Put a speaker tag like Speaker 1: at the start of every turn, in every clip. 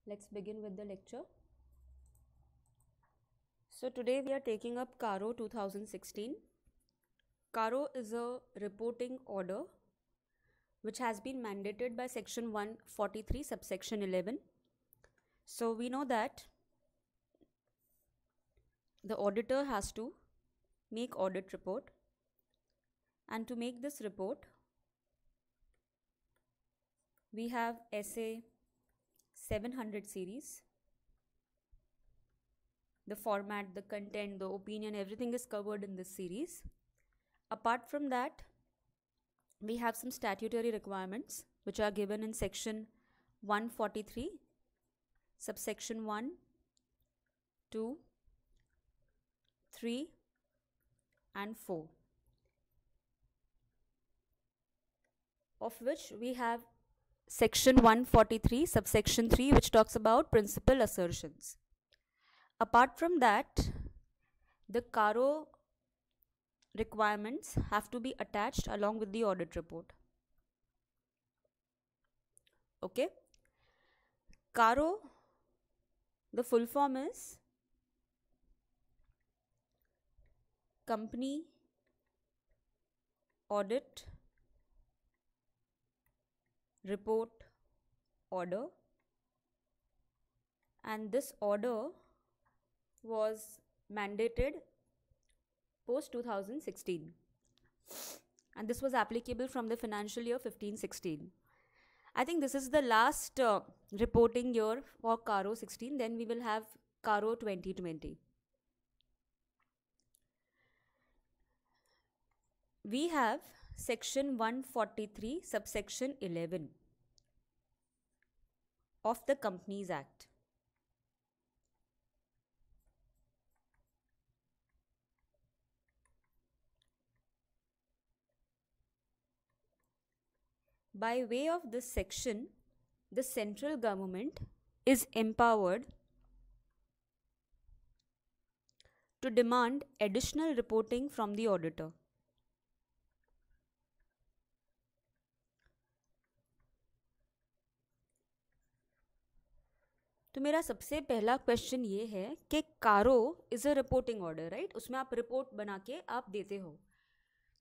Speaker 1: Let's begin with the lecture. So today we are taking up CARO 2016. CARO is a reporting order which has been mandated by section 143 subsection 11. So we know that the auditor has to make audit report, and to make this report we have SA 700 series. The format, the content, the opinion, everything is covered in this series. Apart from that, we have some statutory requirements which are given in section 143 subsection 1, 2, 3 and 4, of which we have section 143 subsection 3, which talks about principal assertions. Apart from that, the CARO requirements have to be attached along with the audit report. Okay, CARO, the full form is Company Audit Report Order, and this order was mandated post 2016, and this was applicable from the financial year 15-16. I think this is the last reporting year for CARO 16. Then we will have CARO 2020. We have section 143 subsection 11 of the Companies Act. By way of this section, the central government is empowered to demand additional reporting from the auditor. तो मेरा सबसे पहला question ये है कि कारो is a reporting order, right? उसमें आप रिपोर्ट बना के आप देते हो,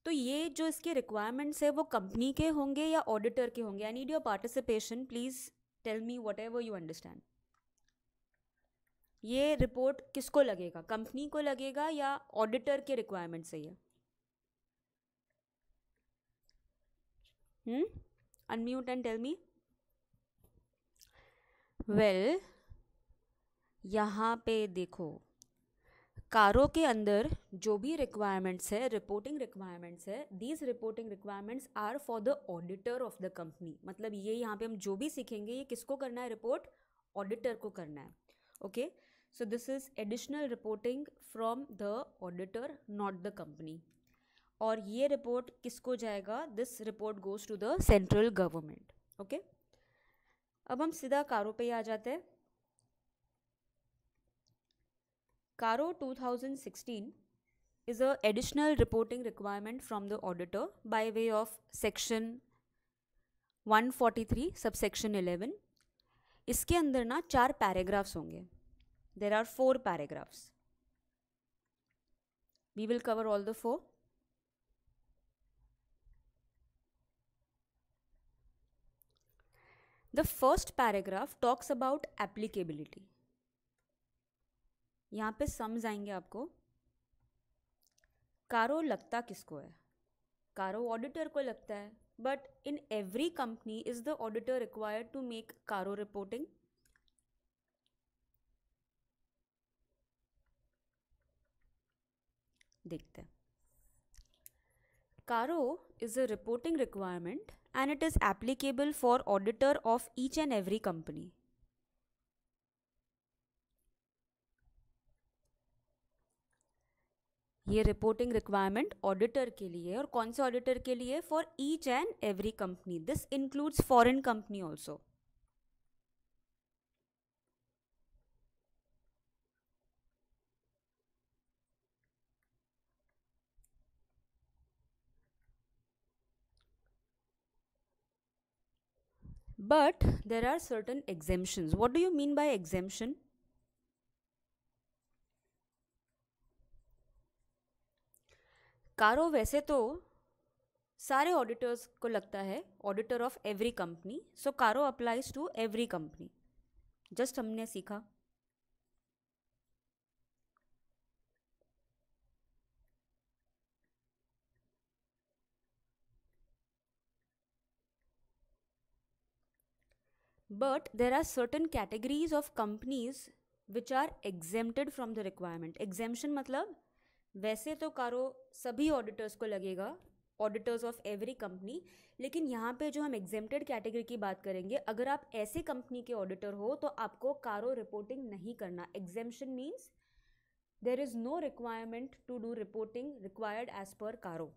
Speaker 1: तो ये जो इसके रिक्वायरमेंट्स है वो कंपनी के होंगे या ऑडिटर के होंगे? I need your participation, please tell me whatever you understand. ये रिपोर्ट किसको लगेगा, कंपनी को लगेगा या ऑडिटर के रिक्वायरमेंट से? ये unmute and tell me. Well, यहाँ पे देखो, कारो के अंदर जो भी रिक्वायरमेंट्स है, रिपोर्टिंग रिक्वायरमेंट्स है, these reporting requirements are for the auditor of the company. मतलब ये यहाँ पे हम जो भी सीखेंगे ये किसको करना है? रिपोर्ट ऑडिटर को करना है. Okay, so this is additional reporting from the auditor, not the company. और ये रिपोर्ट किसको जाएगा? This report goes to the central government. Okay, अब हम सीधा कारो पे आ जाते हैं. CARO 2016 is an additional reporting requirement from the auditor by way of section 143 subsection 11. इसके अंदर ना 4 पैराग्राफ्स होंगे. There are 4 paragraphs. We will cover all the 4. The first paragraph talks about applicability. यहाँ पे समझ आएंगे आपको. कारो लगता किसको है? कारो ऑडिटर को लगता है, but in every company is the auditor required to make CARO reporting? देखते हैं. CARO is a reporting requirement and it is applicable for auditor of each and every company. ये रिपोर्टिंग रिक्वायरमेंट ऑडिटर के लिए, और कौन से auditor के लिए? For each and every company. This includes foreign company also. But there are certain exemptions. What do you mean by exemption? कारो वैसे तो सारे ऑडिटर्स को लगता है auditor of every company, so CARO applies to every company, just हमने सीखा. But there are certain categories of companies which are exempted from the requirement. Exemption मतलब वैसे तो कारो सभी ऑडिटर्स को लगेगा, ऑडिटर्स ऑफ एवरी कंपनी, लेकिन यहाँ पे जो हम एग्जेम्प्टेड कैटेगरी की बात करेंगे, अगर आप ऐसे कंपनी के ऑडिटर हो तो आपको कारो रिपोर्टिंग नहीं करना. Exemption means there is no requirement to do reporting required as per CARO.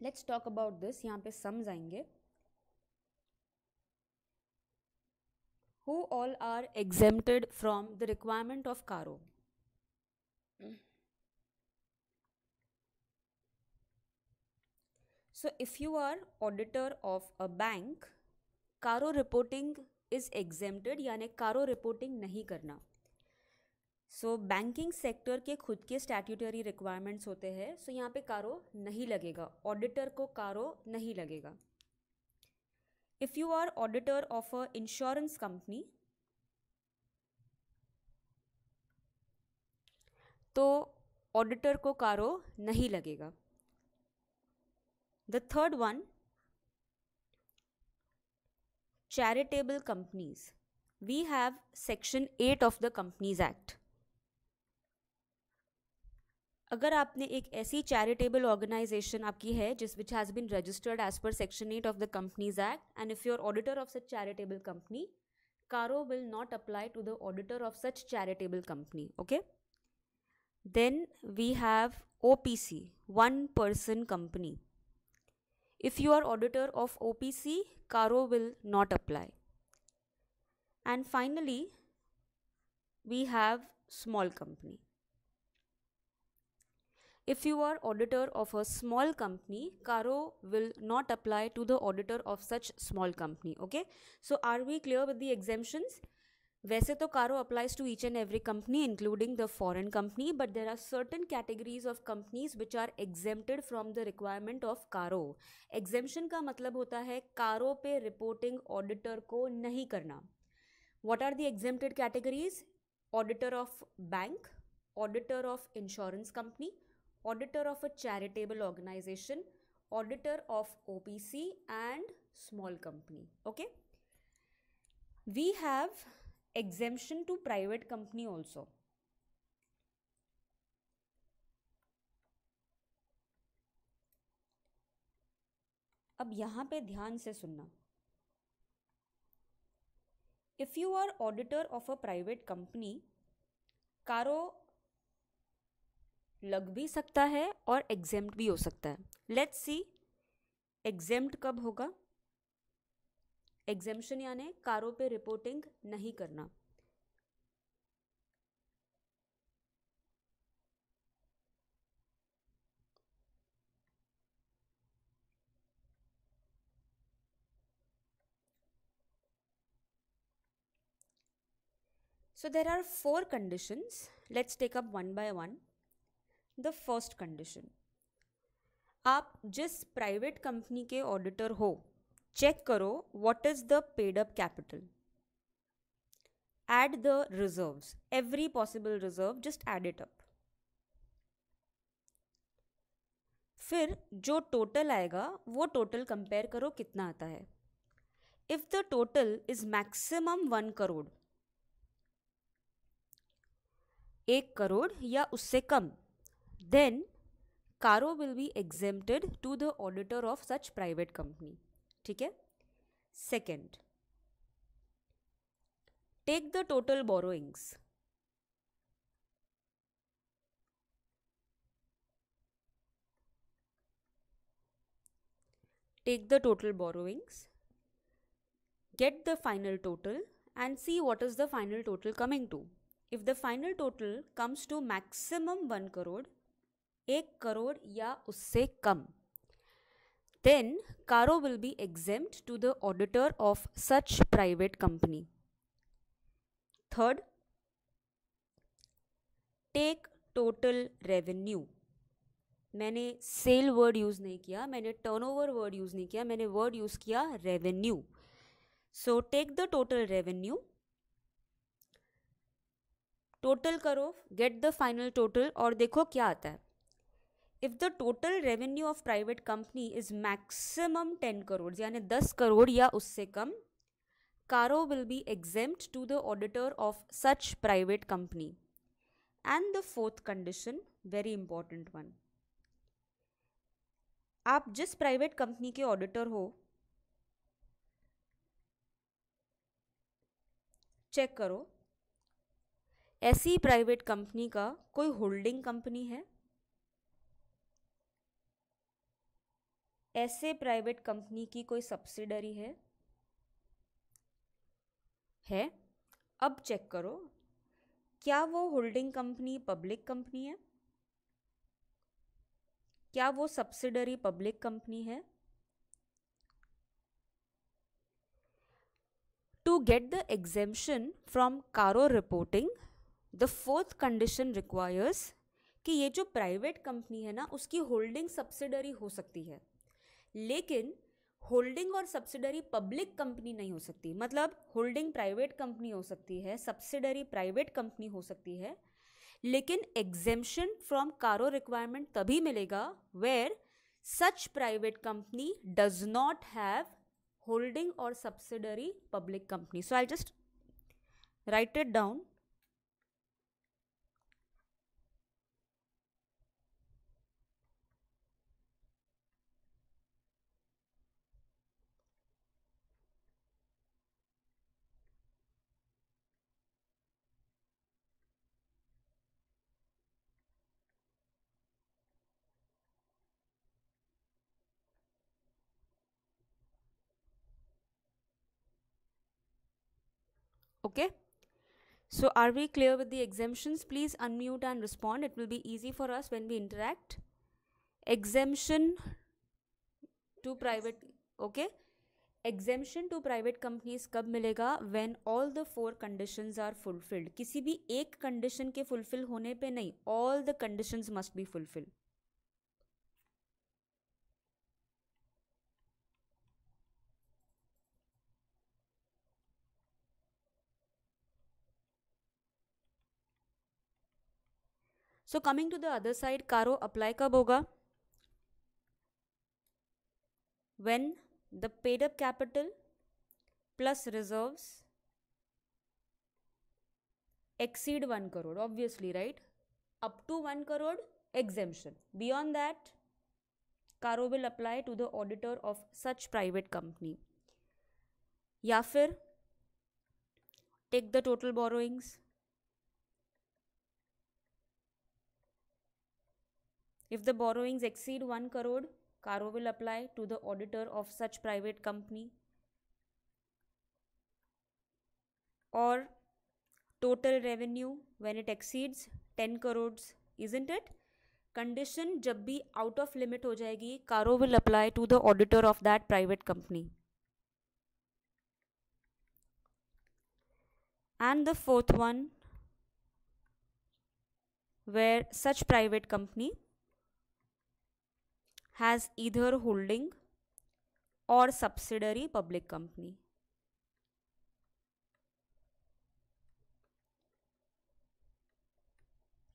Speaker 1: Let's talk about this. यहाँ पे समझाएंगे who all are exempted from the requirement of CARO. So if you are auditor of a bank, CARO reporting is exempted, यानी CARO reporting नहीं करना. सो banking sector के खुद के statutory requirements होते हैं, सो यहाँ पे कारो नहीं लगेगा, ऑडिटर को कारो नहीं लगेगा. If you are auditor of a insurance company तो ऑडिटर को कारो नहीं लगेगा. The third one, charitable companies. We have section 8 of the Companies Act. अगर आपने एक ऐसी चैरिटेबल ऑर्गेनाइजेशन आपकी है जिस which has been registered as per section 8 of the Companies Act, and if you are auditor of such charitable company, CARO will not apply to the auditor of such charitable company. Okay, then we have OPC, one person company. If you are auditor of OPC, CARO will not apply. And finally, we have small company. If you are auditor of a small company, CARO will not apply to the auditor of such small company. Okay, so are we clear with the exemptions? वैसे तो कारो applies to each and every company including the foreign company, but there are certain categories of companies which are exempted from the requirement of कारो. Exemption का मतलब होता है कारो पे रिपोर्टिंग ऑडिटर को नहीं करना. What are the exempted categories? Auditor of bank, auditor of insurance company, auditor of a charitable organization, auditor of OPC and small company. Okay, we have exemption to private company also. अब यहाँ पे ध्यान से सुनना. If you are auditor of a private company, CARO लग भी सकता है और एग्जेम्प्ट भी हो सकता है. लेट्स सी एग्जेम्प्ट कब होगा. एग्जेम्पशन यानी कारो पे रिपोर्टिंग नहीं करना. So there are 4 conditions. Let's take up one by one. The first condition, आप जिस प्राइवेट कंपनी के ऑडिटर हो, चेक करो what is the paid up capital. Add the reserves, every possible reserve, just add it up. फिर जो total आएगा वो total compare करो कितना आता है. If the total is maximum 1 crore, 1 crore या उससे कम, then CARO will be exempted to the auditor of such private company. ठीक है. Second, take the total borrowings. Take the total borrowings, get the final total and see what is the final total coming to. If the final total comes to maximum 1 crore, 1 crore या उससे कम, then Caro will be exempt to the auditor of such private company. Third, take total revenue. मैंने sale word use नहीं किया, मैंने turnover word use नहीं किया, मैंने वर्ड यूज़ किया revenue. So take the total revenue, total करो, get the final total और देखो क्या आता है. If the total revenue of private company is maximum 10 crore यानी 10 करोड़ या उससे कम, Caro will be exempt to the auditor of such private company. And the fourth condition, very important one. आप जिस प्राइवेट कंपनी के ऑडिटर हो, चेक करो ऐसी private company का कोई होल्डिंग कंपनी है, ऐसे प्राइवेट कंपनी की कोई सब्सिडरी है. अब चेक करो क्या वो होल्डिंग कंपनी पब्लिक कंपनी है, क्या वो सब्सिडरी पब्लिक कंपनी है. To get the exemption from Caro reporting, the fourth condition requires कि ये जो प्राइवेट कंपनी है ना उसकी होल्डिंग सब्सिडरी हो सकती है, लेकिन होल्डिंग और सब्सिडरी पब्लिक कंपनी नहीं हो सकती. मतलब होल्डिंग प्राइवेट कंपनी हो सकती है, सब्सिडरी प्राइवेट कंपनी हो सकती है, लेकिन एग्जेम्पशन फ्रॉम Caro रिक्वायरमेंट तभी मिलेगा where such private company does not have holding और subsidiary public company. So I just write it down. Okay, so are we clear with the exemptions? Please unmute and respond. It will be easy for us when we interact. Exemption to private, okay, exemption to private companies कब मिलेगा? when all the 4 conditions are fulfilled. किसी भी एक condition के fulfil होने पे नहीं, all the conditions must be fulfilled. So coming to the other side, Caro apply कब होगा? When the paid up capital plus reserves exceed 1 crore, obviously, right? Up to 1 crore exemption. Beyond that, Caro will apply to the auditor of such private company. या फिर take the total borrowings. If the borrowings exceed 1 crore, Caro will apply to the auditor of such private company. Or total revenue when it exceeds 10 crores, isn't it? Condition जब भी out of limit हो जाएगी, Caro will apply to the auditor of that private company. And the fourth one, where such private company has either holding or subsidiary public company.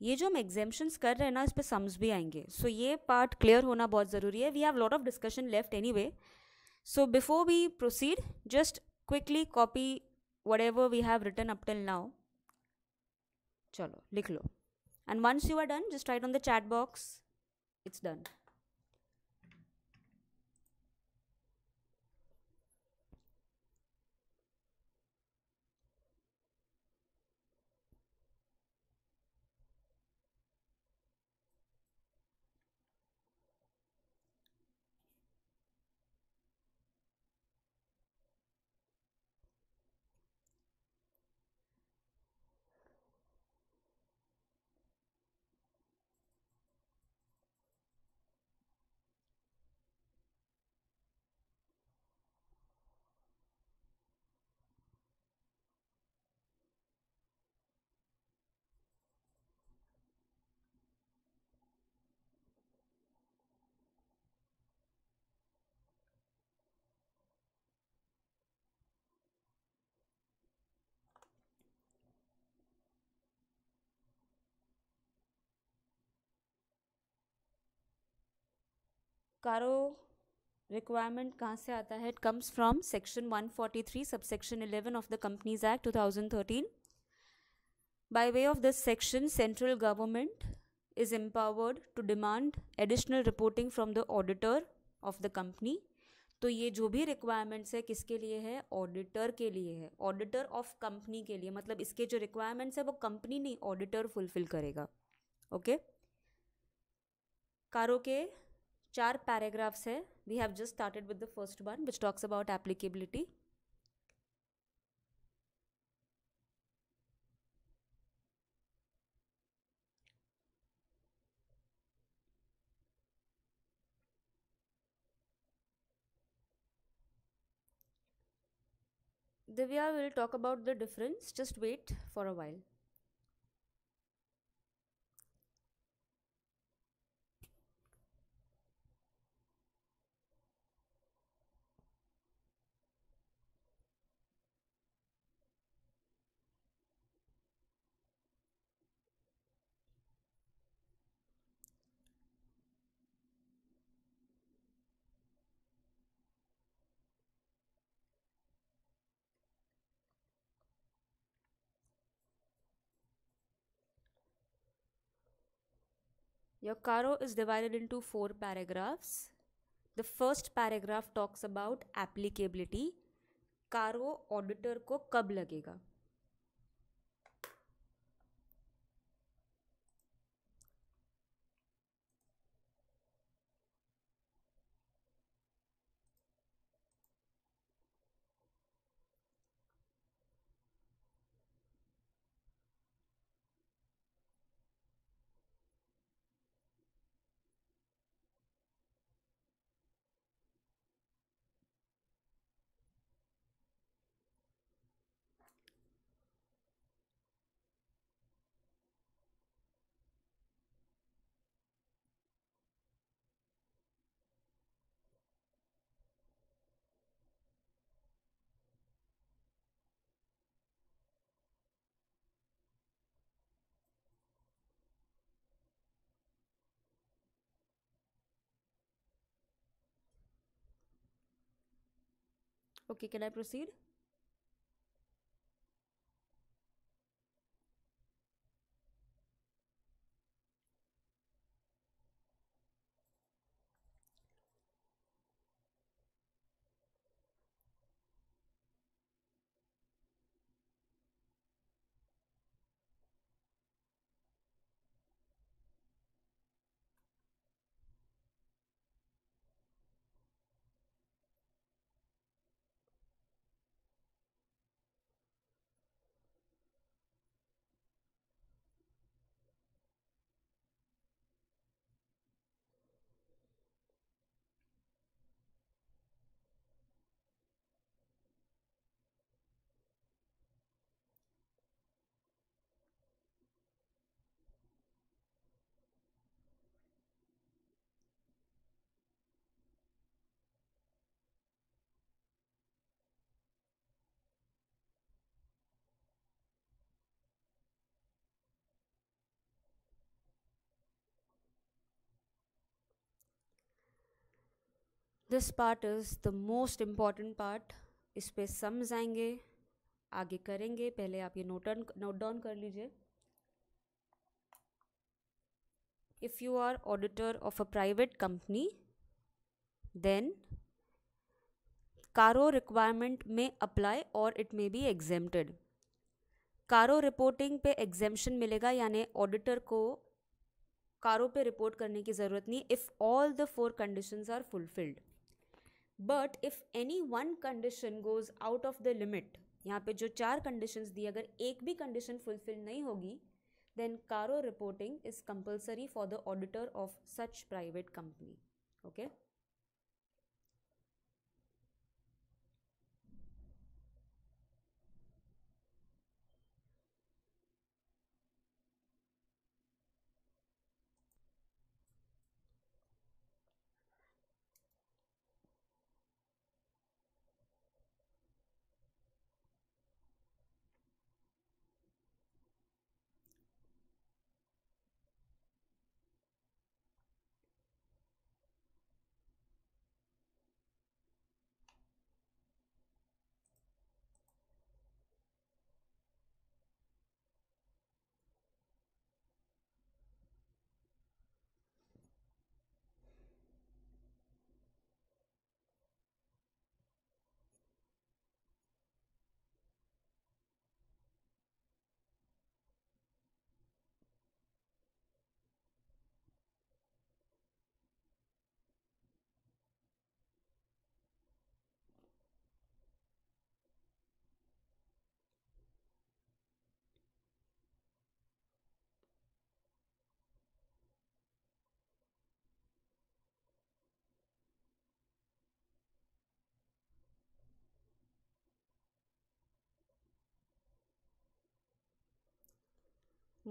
Speaker 1: ये जो हम exemptions कर रहे हैं ना, इस पे सम्स भी आएंगे. सो ये पार्ट क्लियर होना बहुत ज़रूरी है. We have lot of discussion left anyway. So before we proceed, just quickly copy whatever we have written up till now. चलो लिख लो. And once you are done, just write on the chat box, it's done. कारो requirement कहाँ से आता है? It comes from section 143 subsection 11 of the Companies act 2013. By way of this section, central government is empowered to demand additional reporting from the auditor of the company. तो ये जो भी requirements है किसके लिए है? ऑडिटर के लिए है, ऑडिटर ऑफ कंपनी के लिए. मतलब इसके जो रिक्वायरमेंट्स है वो कंपनी नहीं, ऑडिटर फुलफिल करेगा. ओके. कारो के 4 पैराग्राफ्स है. We have just started with the first one which talks about applicability. Divya will talk about the difference. Just wait for a while. Your Caro is divided into 4 paragraphs. The first paragraph talks about applicability. Caro auditor को कब लगेगा? Okay, can I proceed? This part is the most important part. इस पे समझ आएंगे, आगे करेंगे. पहले आप ये नोट डाउन कर लीजिए. If you are auditor of a private company, then Caro requirement may apply or it may be exempted. कारो रिपोर्टिंग पे एग्जेम्पशन मिलेगा, यानी ऑडिटर को कारो पे रिपोर्ट करने की ज़रूरत नहीं if all the 4 conditions are fulfilled. But if any one condition goes out of the limit, यहाँ पे जो 4 कंडीशंस दी अगर एक भी कंडीशन फुलफिल नहीं होगी, देन कारो reporting is compulsory for the auditor of such private company. Okay.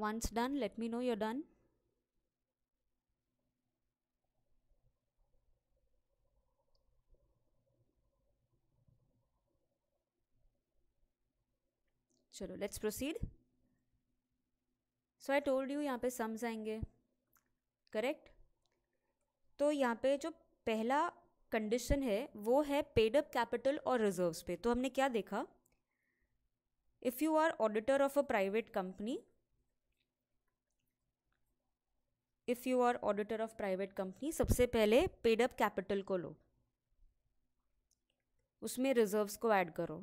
Speaker 1: Once done, let me know you're done. चलो let's proceed. So I told you यहाँ पे सम्स आएंगे, करेक्ट. तो यहाँ पे जो पहला कंडीशन है वो है पेड अप कैपिटल और रिजर्व्स पे. तो हमने क्या देखा, if you are auditor of a private company, if you are auditor of private company, सबसे पहले पेड अप कैपिटल को लो, उसमें रिजर्व्स को ऐड करो,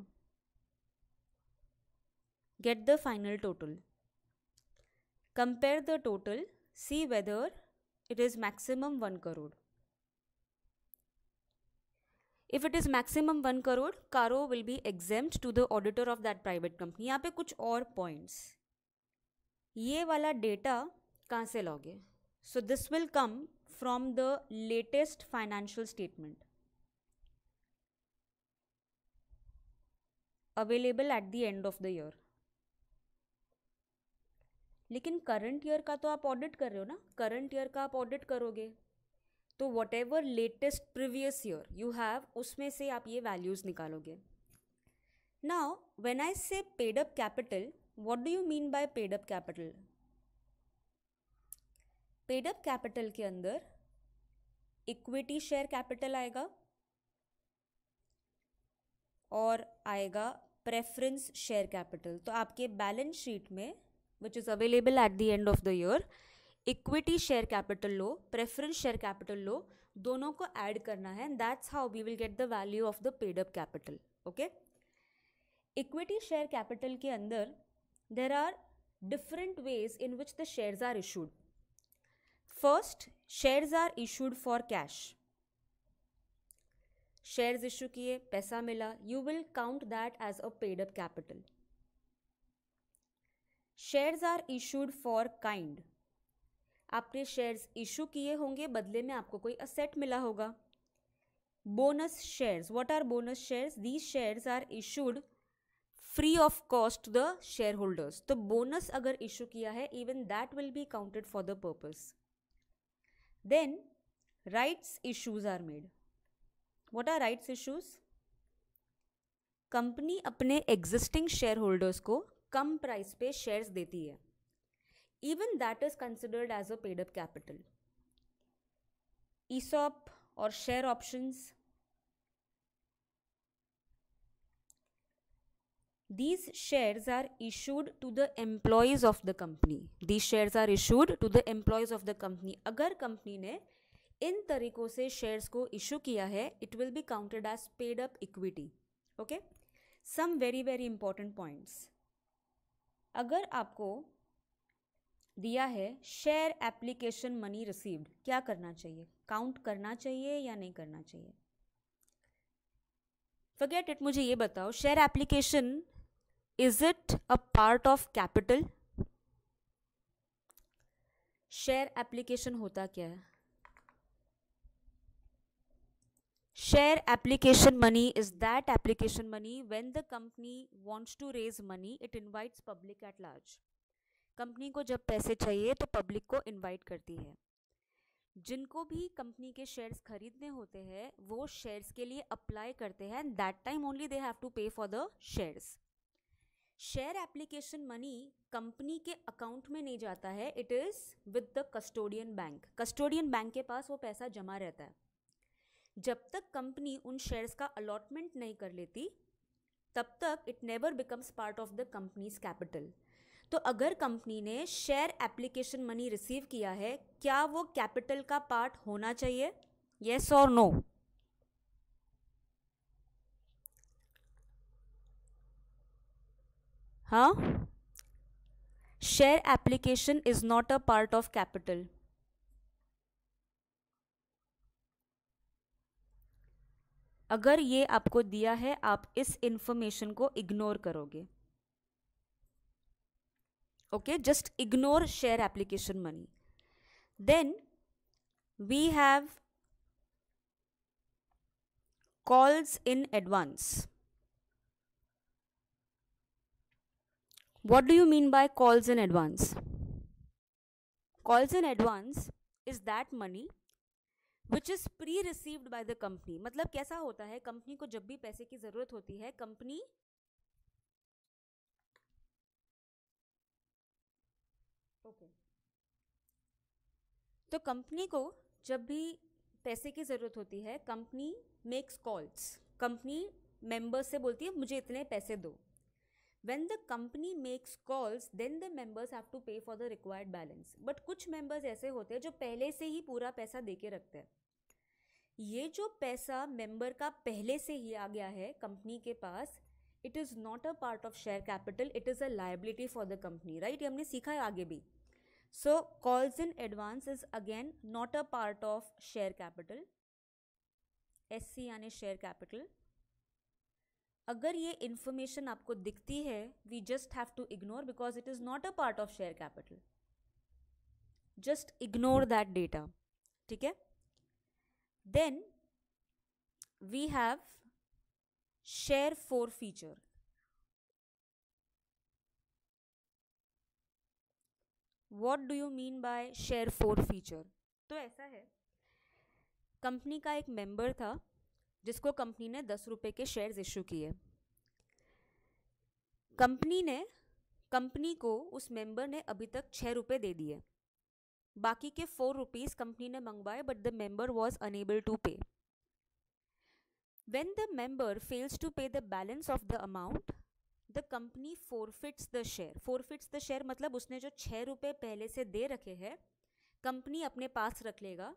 Speaker 1: get the final total, compare the total, see whether it is maximum 1 crore. If it is maximum 1 crore, Caro will be exempt to the auditor of that private company. यहाँ पे कुछ और points, ये वाला data कहाँ से लोगे? So this will come from the latest financial statement available at the end of the year. लेकिन करंट ईयर का तो आप ऑडिट कर रहे हो ना, करंट ईयर का आप ऑडिट करोगे तो what ever latest previous year you have, उसमें से आप ये वैल्यूज निकालोगे. नाउ व्हेन आई से paid up capital, what do you mean bye paid up capital? Paid up capital के अंदर इक्विटी शेयर कैपिटल आएगा और आएगा प्रेफरेंस शेयर कैपिटल. तो आपके बैलेंस शीट में which is available at the end of the year, equity share capital low, preference share capital लो, दोनों को add करना है, and that's how we will get the value of the paid up capital. Okay? Equity share capital के अंदर there are different ways in which the shares are issued. First, shares are issued for cash. Shares issue किए, पैसा मिला, you will count that as a paid up capital. Shares are issued for kind, आपने shares issue किए होंगे, बदले में आपको कोई असेट मिला होगा. Bonus shares, what are bonus shares? These shares are issued free of cost the share holders. तो बोनस अगर इशू किया है, even that will be counted for the purpose. Then rights issues are made. What are rights issues? Company अपने existing share holders को कम price पे shares देती है, even that is considered as a paid up capital. ESOP और share options, these shares are issued to the employees of the company. These shares are issued to the employees of the company. अगर company ने इन तरीकों से shares को issue किया है, it will be counted as paid up equity. Okay? Some very very important points. अगर आपको दिया है शेयर एप्लीकेशन मनी रिसीव्ड, क्या करना चाहिए? काउंट करना चाहिए या नहीं करना चाहिए? फॉरगेट इट, मुझे ये बताओ, share application is it a part of capital? Share application होता क्या है? Share application money is that application money when the company wants to raise money, it invites public at large. Company को जब पैसे चाहिए तो पब्लिक को invite करती है. जिनको भी कंपनी के शेयर्स खरीदने होते हैं वो शेयर्स के लिए अप्लाई करते हैं, and that time only they have to pay for the shares. Share application money company के अकाउंट में नहीं जाता है, it is with the custodian bank. Custodian bank के पास वो पैसा जमा रहता है. जब तक कंपनी उन शेयर्स का अलॉटमेंट नहीं कर लेती तब तक it never becomes part of the companies capital. तो अगर कंपनी ने शेयर एप्लीकेशन मनी रिसीव किया है, क्या वो कैपिटल का पार्ट होना चाहिए? येस और नो? हाँ, share application is not a part of capital. अगर ये आपको दिया है, आप इस इंफॉर्मेशन को इग्नोर करोगे. Okay, just ignore share application money. Then we have calls in advance. What do you mean by calls in advance? Calls in advance is that money which is pre received by the company. मतलब कैसा होता है, company को जब भी पैसे की जरूरत होती है, कंपनी तो कंपनी को जब भी पैसे की ज़रूरत होती है, company makes calls. Company members से बोलती है मुझे इतने पैसे दो. When the company makes calls, then the members have to pay for the required balance. But कुछ members ऐसे होते हैं जो पहले से ही पूरा पैसा दे के रखते हैं. ये जो पैसा मेंबर का पहले से ही आ गया है कंपनी के पास, it is not a part of share capital, it is a liability for the company. Right, ये हमने सीखा है आगे भी. So calls in advance is again not a part of share capital. SC यानी share capital. अगर ये information आपको दिखती है, we just have to ignore because it is not a part of share capital. Just ignore that data. ठीक है? Then we have share forfeiture. What do you mean by share forfeiture? तो ऐसा है, company का एक member था जिसको company ने 10 रुपये के शेयर्स इशू किए. कंपनी को उस मेंबर ने अभी तक 6 रुपये दे दिए. बाकी के 4 रुपीज़ कंपनी ने मंगवाए, but the member was unable to pay. When the member fails to pay the balance of the amount, the company forfeits the share. Forfeits the share मतलब उसने जो 6 रुपये पहले से दे रखे हैं, कंपनी अपने पास रख लेगा.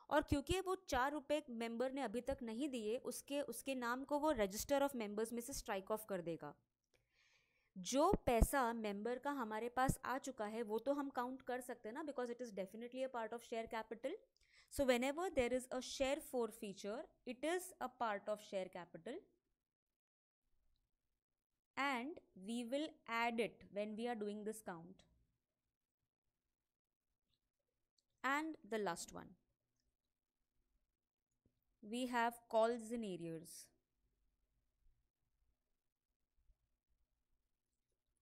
Speaker 1: और क्योंकि वो 4 रुपये मेंबर ने अभी तक नहीं दिए, उसके नाम को वो रजिस्टर ऑफ मेंबर्स में से स्ट्राइक ऑफ कर देगा. जो पैसा मेंबर का हमारे पास आ चुका है वो तो हम काउंट कर सकते हैं ना, because it is definitely a part of share capital. So whenever there is a share forfeiture, it is a part of share capital and we will add it when we are doing this count. And the last one, we have calls in arrears.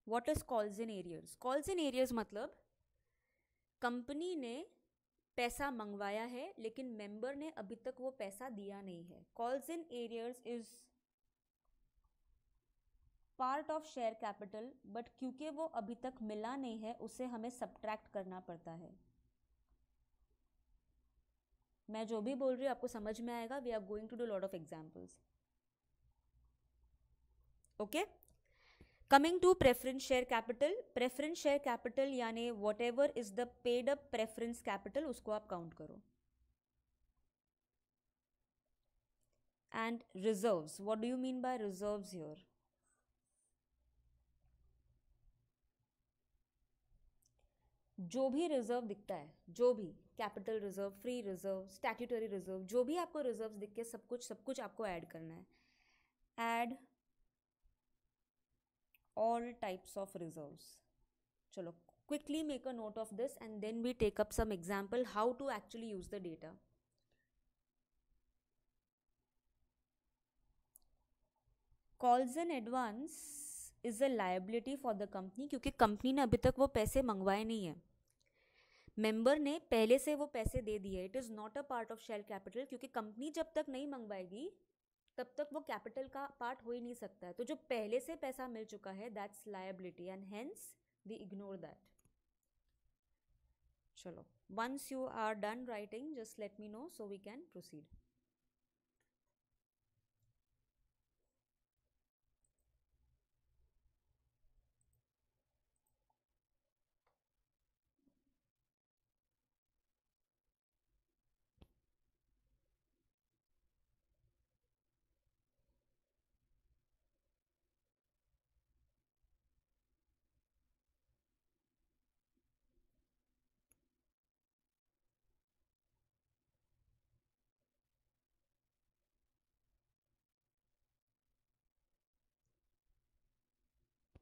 Speaker 1: What is calls in arrears? Calls in arrears मतलब company ने पैसा मंगवाया है लेकिन member ने अभी तक वो पैसा दिया नहीं है. Calls in arrears is part of share capital, but क्योंकि वो अभी तक मिला नहीं है उसे हमें सब्ट्रैक्ट करना पड़ता है. मैं जो भी बोल रही हूँ आपको समझ में आएगा. We are going to do lot of examples. Okay, coming to preference share capital. Preference share capital यानी whatever is the paid up preference capital, उसको आप काउंट करो. And reserves, what do you mean by reserves here? जो भी reserve दिखता है, जो भी capital reserve, free reserve, statutory reserve, जो भी आपको रिजर्व्स दिख के सब कुछ आपको ऐड करना है. Add all types of reserves. चलो quickly make a note of this and then we take up some example how to actually use the data. Calls in advance is a liability for the company क्योंकि company ने अभी तक वो पैसे मंगवाए नहीं है. मेंबर ने पहले से वो पैसे दे दिए. It is not a part of share capital क्योंकि कंपनी जब तक नहीं मंगवाएगी तब तक वो कैपिटल का पार्ट हो ही नहीं सकता है. तो जो पहले से पैसा मिल चुका है that's liability and hence we ignore that. चलो, once you are done writing just let me know so we can proceed.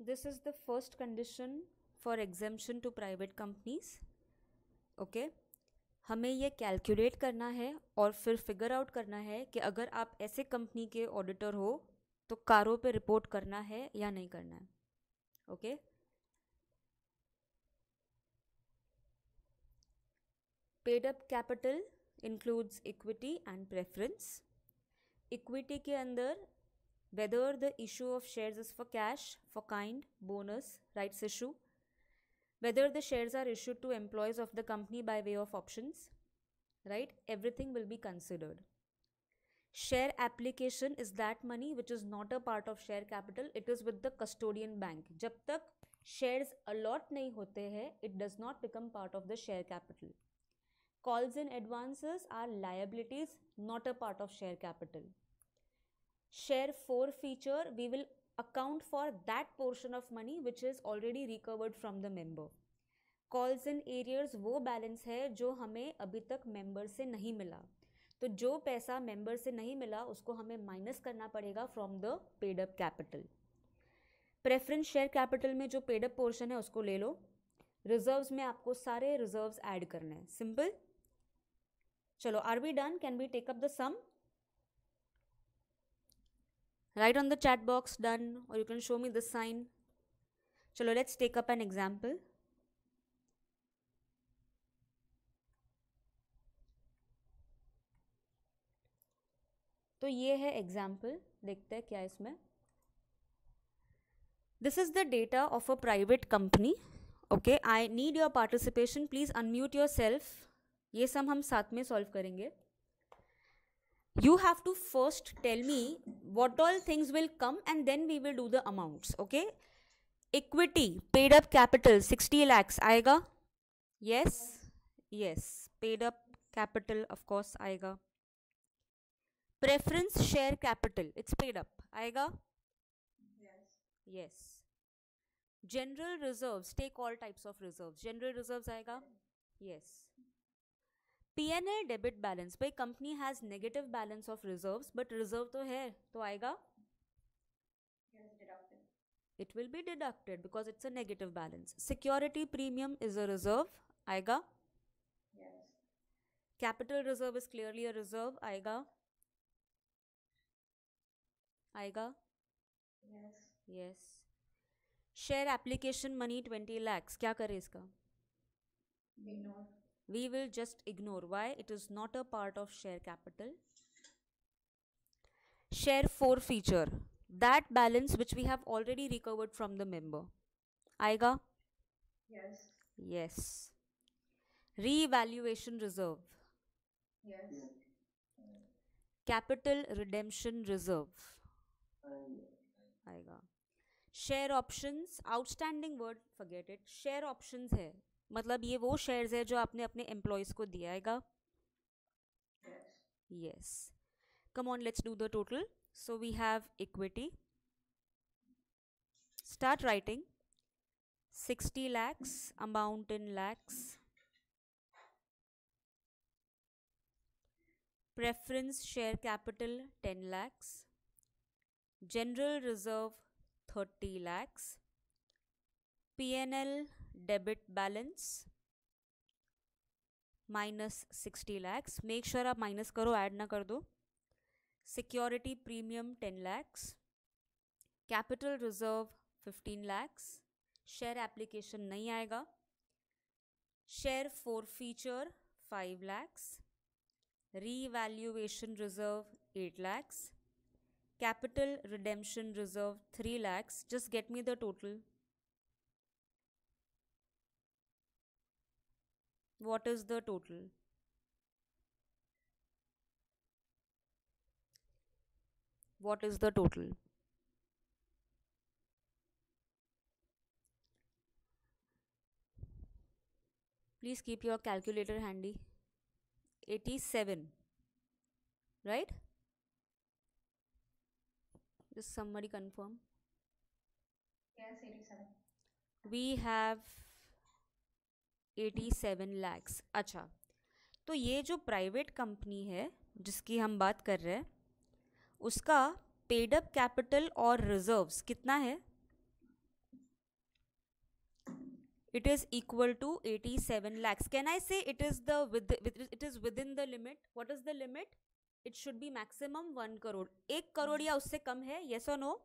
Speaker 1: This is the first condition for exemption to private companies. Okay, हमें ये calculate करना है और फिर figure out करना है कि अगर आप ऐसे कंपनी के ऑडिटर हो तो कारों पे रिपोर्ट करना है या नहीं करना है. Okay, paid up capital includes equity and preference. Equity के अंदर whether the issue of shares is for cash, for kind, bonus, rights issue, whether the shares are issued to employees of the company by way of options, right? Everything will be considered. Share application is that money which is not a part of share capital, it is with the custodian bank. जब तक shares allot नहीं होते हैं, it does not become part of the share capital. Calls and advances are liabilities, not a part of share capital. Share forfeiture, we will account for that portion of money which is already recovered from the member. Calls in arrears वो balance है जो हमें अभी तक member से नहीं मिला. तो जो पैसा मेंबर से नहीं मिला उसको हमें माइनस करना पड़ेगा from the paid up capital. Preference share capital में जो पेड अप पोर्शन है उसको ले लो. रिजर्व्स में आपको सारे रिजर्व्स ऐड करने हैं. सिंपल. चलो, are we done? Can we take up the sum? Write on the chat box done, or you can show me this sign. Chalo, let's take up an example. तो ये है example, देखते हैं क्या इसमें. This is the data of a private company. Okay, I need your participation. Please unmute yourself. ये सब हम साथ में solve करेंगे. You have to first tell me what all things will come and then we will do the amounts. Okay, equity paid up capital 60 lakhs आएगा. Yes, yes, paid up capital of course आएगा. Preference share capital, it's paid up, आएगा. Yes, yes. General reserves, take all types of reserves. General reserves आएगा. Yes. P&L debit balance, भाई company has negative balance of reserves but reserve तो है, तो आएगा. It will be deducted because it's a negative balance. Security premium is a reserve, आएगा. Capital reserve is clearly a reserve, आएगा. आएगा. Yes. Share application money 20 lakhs, क्या करे इसका? We will just ignore. Why? It is not a part of share capital. Share forfeiture, that balance which we have already recovered from the member, आएगा. Yes. Yes. Re-evaluation reserve. Yes. Capital redemption reserve, आएगा. Share options, outstanding word, forget it. Share options है, मतलब ये वो shares है जो आपने अपने एम्प्लॉयज को दिया आएगा. Yes. Come on, let's do the total. So we have equity, start writing. 60 lakhs, amount in lakhs. Preference share capital 10 lakhs. General reserve 30 lakhs. P&L debit balance minus 60 lakhs. Make sure आप minus करो, add ना कर दो. Security premium 10 lakhs. Capital reserve 15 lakhs. Share application नहीं आएगा. Share forfeiture 5 lakhs. Revaluation reserve 8 lakhs. Capital redemption reserve 3 lakhs. Just get me the total. What is the total? What is the total? Please keep your calculator handy. 87, right? Just somebody confirm. Yes, 87. We have 87 lakhs. अच्छा, तो ये जो private company है जिसकी हम बात कर रहे हैं उसका पेड अप कैपिटल और रिजर्व्स कितना है? It is equal to 87 lakhs. Can I say it is it is within the limit? What is the limit? It should be maximum 1 crore. 1 crore या उससे कम है? Yes or no?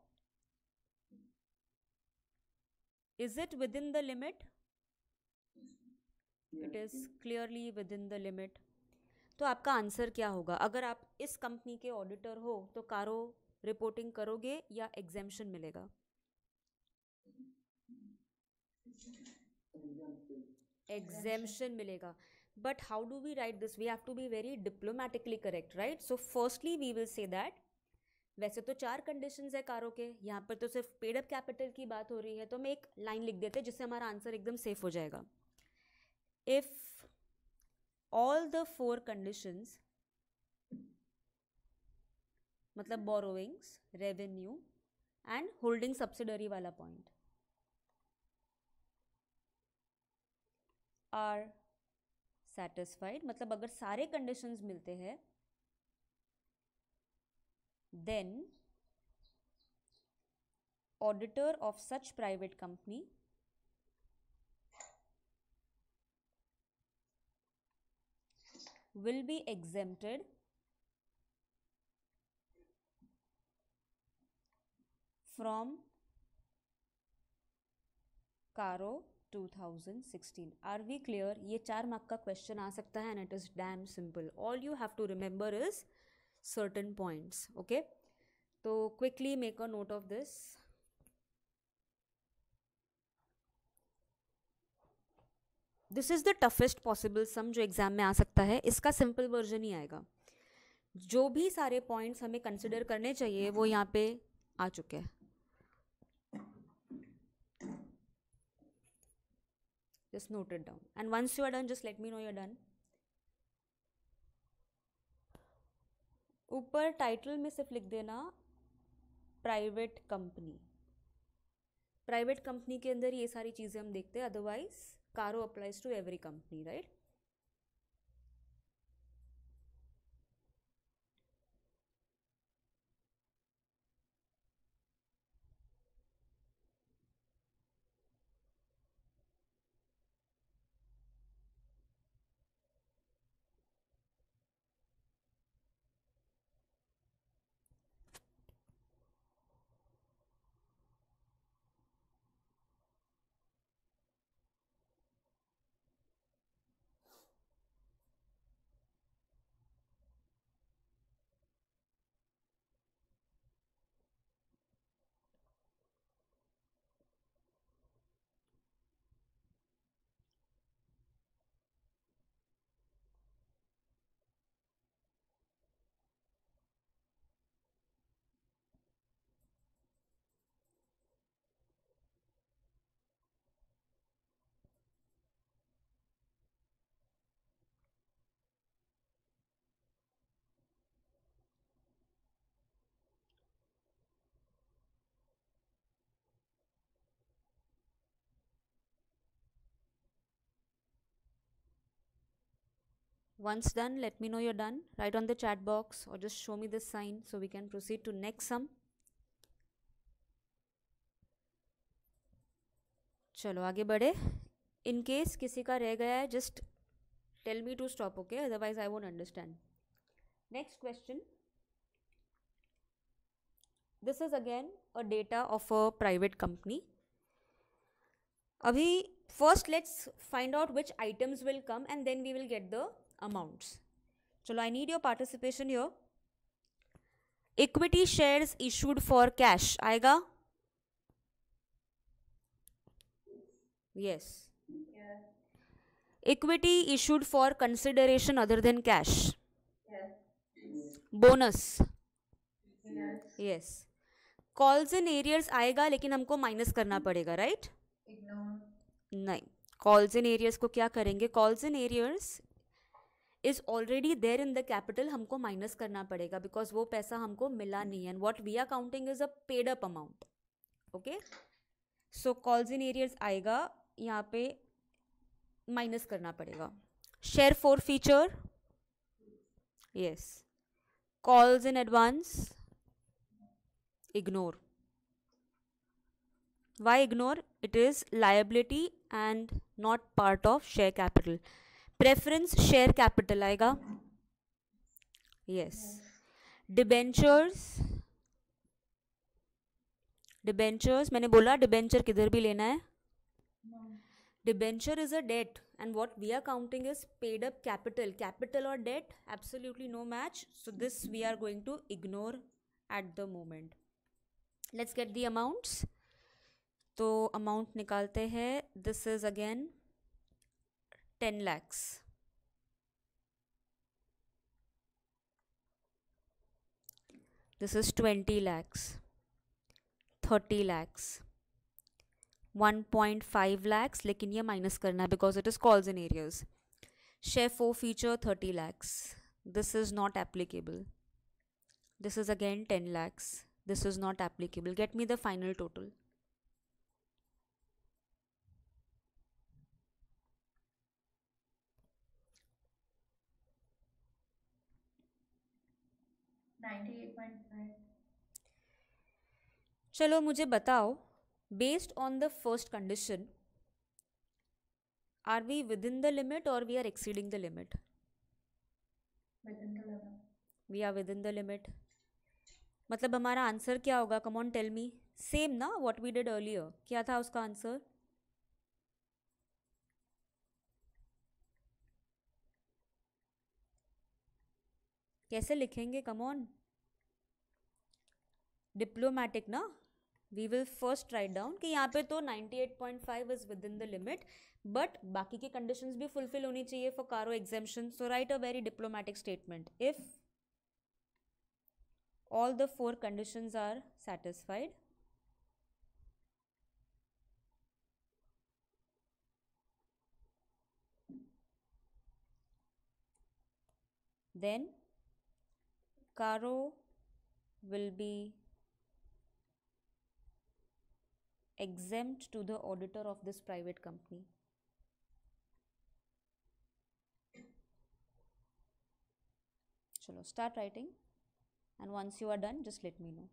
Speaker 1: Is it within the limit? It is clearly with in the limit. तो आपका answer क्या होगा? अगर आप इस कंपनी के ऑडिटर हो तो कारो रिपोर्टिंग करोगे या एग्जेम्पशन मिलेगा? एग्जेम्पशन मिलेगा। But how do we write this? We have to be very diplomatically correct, right? So firstly we will say that वैसे तो 4 कंडीशंस है कारो के, यहाँ पर तो सिर्फ पेड अप कैपिटल की बात हो रही है, तो हम एक लाइन लिख देते हैं जिससे हमारा आंसर एकदम सेफ हो जाएगा। इफ ऑल द 4 कंडीशंस, मतलब borrowings, revenue and holding subsidiary वाला पॉइंट आर सेटिस्फाइड, मतलब अगर सारे कंडीशंस मिलते हैं, then auditor of such private company will be exempted from कारो 2016। Are we clear? ये 4 मार्क का क्वेश्चन आ सकता है and it is damn simple. All you have to remember is certain points. Okay, तो quickly make a note of this. This is the toughest possible sum जो exam में आ सकता है, इसका सिंपल वर्जन ही आएगा। जो भी सारे पॉइंट्स हमें कंसिडर करने चाहिए वो यहाँ पे आ चुके हैं। Just note it down. And once you are done, just let me know you're done. ऊपर टाइटल में सिर्फ लिख देना प्राइवेट कंपनी। प्राइवेट कंपनी के अंदर ये सारी चीज़ें हम देखते हैं, otherwise CARO applies to every company, right? Once done, let me know you're done. Write on the chat box or just show me this sign so we can proceed to next sum. चलो आगे बढ़े। In case किसी का रह गया है, just tell me to stop, okay? Otherwise I won't understand. Next question, this is again a data of a private company. अभी first let's find out which items will come and then we will get the amounts. चलो, I need your participation here. Equity shares issued for cash आएगा? Yes. Equity issued for consideration other than cash? Bonus? Yes. Calls in arrears आएगा लेकिन हमको minus करना पड़ेगा, right? नहीं, calls in arrears को क्या करेंगे? Calls in arrears is already there in the capital, हमको माइनस करना पड़ेगा बिकॉज वो पैसा हमको मिला नहीं है and what we are counting is a paid up amount. Okay, so calls in arrears आएगा, यहाँ पे माइनस करना पड़ेगा। Share forfeiture? Yes. Calls in advance? Ignore. Why ignore? It is liability and not part of share capital. Preference share capital आएगा? Yes. Debentures? Debentures मैंने बोला debenture किधर भी लेना है? Debenture is a debt, and what we are counting is paid up capital or debt, absolutely no match, so this we are going to ignore at the moment. Let's get the amounts. तो amount निकालते हैं. This is again 10 lakhs. This is 20 lakhs, 30 lakhs, 1.5 lakhs, लेकिन ये minus करना है because it is calls in areas. Share four feature 30 lakhs. This is not applicable. This is again 10 lakhs. This is not applicable. Get me the final total. चलो मुझे बताओ, based on the first condition, are we within the limit और we are exceeding the limit? We are within the limit. मतलब हमारा answer क्या होगा? Come on tell me. Same ना what we did earlier. क्या था उसका answer? कैसे लिखेंगे? Come on. डिप्लोमैटिक ना. We will first write down कि यहाँ पे तो 98.5 is within the limit, but बाकी की कंडीशंस भी फुलफिल होनी चाहिए फॉर कारो exemption. So right a very diplomatic statement. If all the four conditions are satisfied, then Caro will be exempt to the auditor of this private company. Chalo, start writing, and once you are done, just let me know.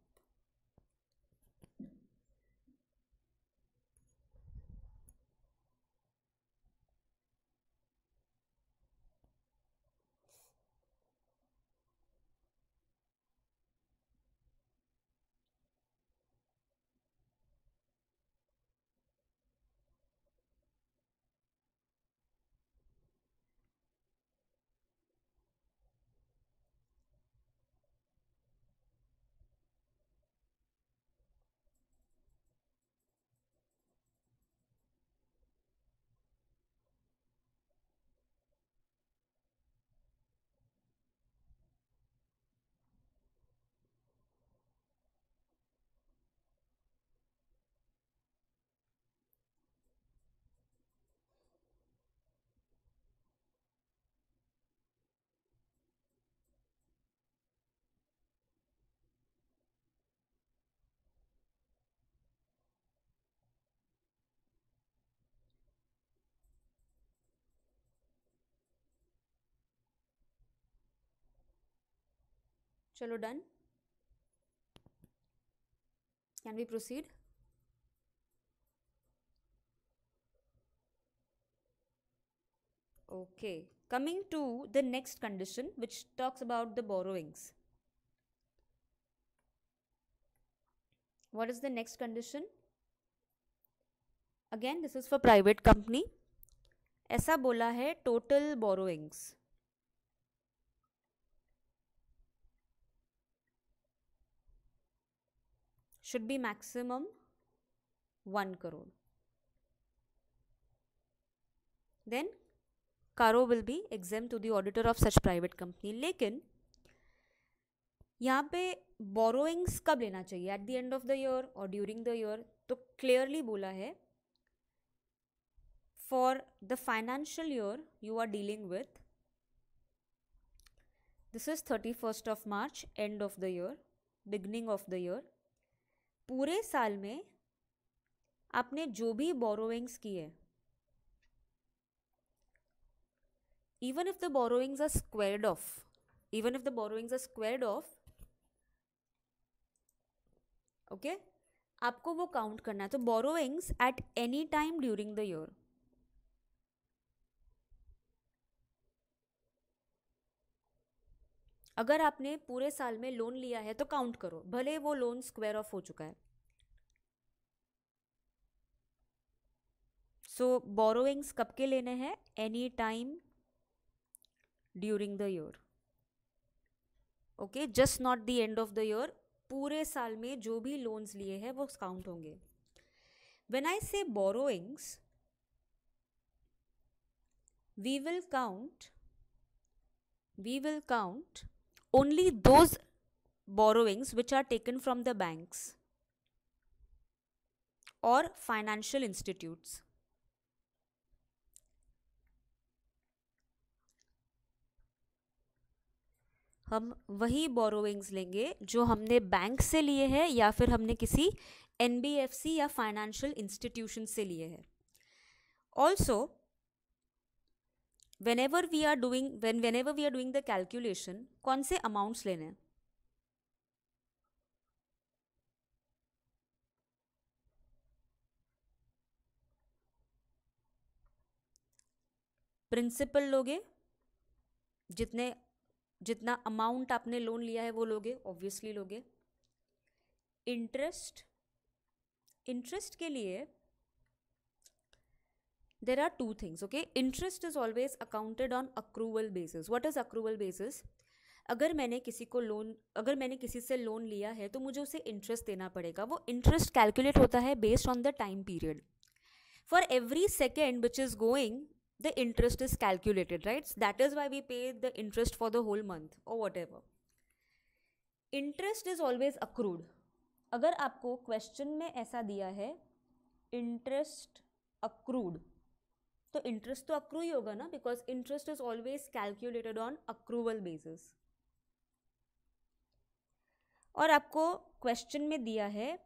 Speaker 1: Chalo, done. Can we proceed? Okay, coming to the next condition, which talks about the borrowings. What is the next condition? Again, this is for private company. ऐसा बोला है total borrowings should be maximum 1 crore. Then Caro will be exempt to the auditor of such private company. लेकिन यहाँ पे borrowings कब लेना चाहिए? At the end of the year or during the year? तो clearly बोला है for the financial year you are dealing with, this is 31st of March, end of the year, beginning of the year. पूरे साल में आपने जो भी borrowings किए, even if the borrowings are squared off, okay, आपको वो काउंट करना है. तो borrowings at any time during the year, अगर आपने पूरे साल में लोन लिया है तो काउंट करो, भले वो लोन स्क्वायर ऑफ हो चुका है. सो बोरोइंग्स कब के लेने हैं? Any time during the year, okay, just not the end of the year, पूरे साल में जो भी लोन्स लिए हैं वो काउंट होंगे. व्हेन आई से borrowings, we will count only those borrowings which are taken from the banks or financial institutes. हम वही बोरोइंग्स लेंगे जो हमने बैंक से लिए हैं या फिर हमने किसी एनबीएफसी या फाइनेंशियल इंस्टीट्यूशन से लिए हैं. Also whenever we are doing the calculation, कौन से अमाउंट्स लेने हैं? प्रिंसिपल लोगे, जितना अमाउंट आपने लोन लिया है वो लोगे, ऑब्वियसली लोगे. इंटरेस्ट के लिए there are two things, okay? Interest is always accounted on accrual basis. What is accrual basis? अगर मैंने किसी से लोन लिया है तो मुझे उसे इंटरेस्ट देना पड़ेगा. वो इंटरेस्ट कैलकुलेट होता है based on the time period. For every second which is going, the interest is calculated, right? That is why we pay the interest for the whole month or whatever. Interest is always accrued. अगर आपको question में ऐसा दिया है interest accrued, तो interest तो accrue ही होगा ना, because interest is always calculated on accrual basis. और आपको क्वेश्चन में दिया है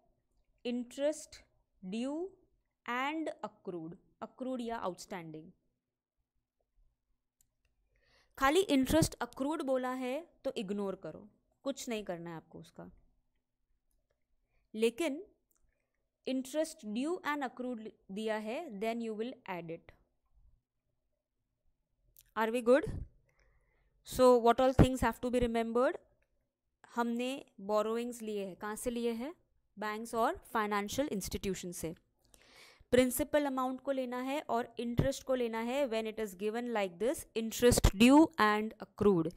Speaker 1: इंटरेस्ट ड्यू एंड अक्रूड या आउटस्टैंडिंग. खाली इंटरेस्ट अक्रूड बोला है तो इग्नोर करो, कुछ नहीं करना है आपको उसका. लेकिन इंटरेस्ट ड्यू एंड अक्रूड दिया है, then you will add it. Are we good? So what all things have to be remembered? हमने बोरोइंग्स लिए हैं, कहाँ से लिए हैं? बैंक्स और फाइनेंशियल इंस्टीट्यूशन से. प्रिंसिपल अमाउंट को लेना है और इंटरेस्ट को लेना है when it is given like this, interest due and accrued.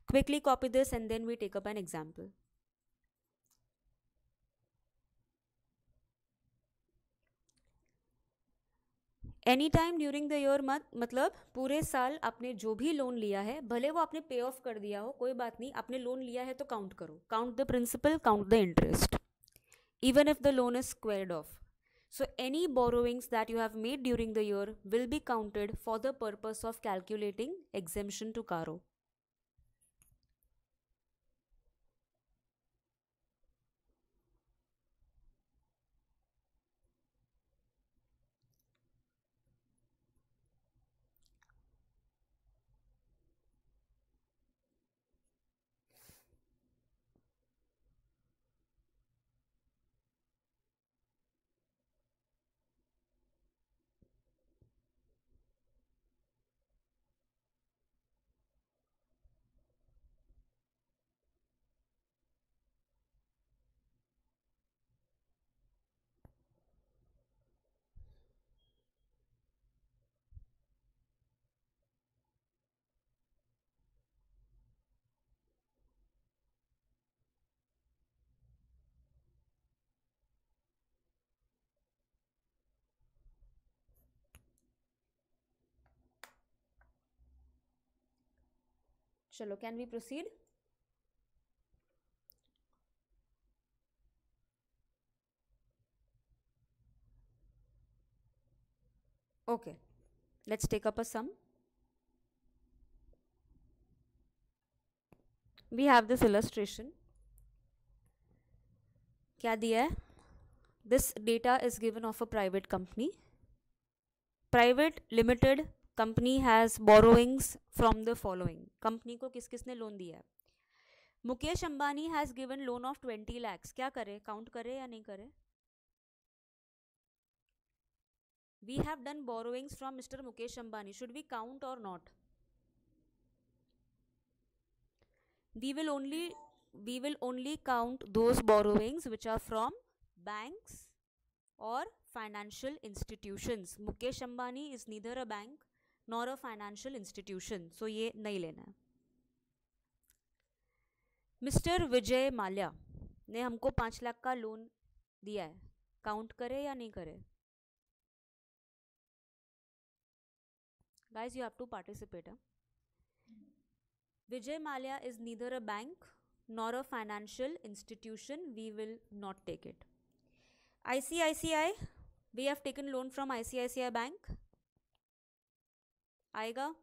Speaker 1: Quickly copy this and then we take up an example. Any time during the year मतलब पूरे साल आपने जो भी लोन लिया है, भले वो आपने पे ऑफ कर दिया हो, कोई बात नहीं, आपने लोन लिया है तो काउंट करो. Count the principal, count the interest, even if the loan is squared off. So any borrowings that you have made during the year will be counted for the purpose of calculating exemption to CARO. चलो, can we proceed? Okay, let's take up a sum. We have this illustration. क्या दिया है? This data is given of a private company. Private limited company has borrowings from the following. Company को किस किसने loan दिया है? Mukesh Ambani has given loan of 20 lakhs. क्या करे? काउंट करे या नहीं करे? We have done borrowings from Mr. Mukesh Ambani. Should we count or not? We will only count those borrowings which are from banks or financial institutions. Mukesh Ambani is neither a bank nor a financial institution, so ये नहीं लेना है. Mister Vijay Mallya ने हमको 5 लाख का loan दिया है, count करे या नहीं करे? Guys, you have to participate. Vijay Mallya is neither a bank nor a financial institution. We will not take it. ICICI, we have taken loan from ICICI Bank. आएगा?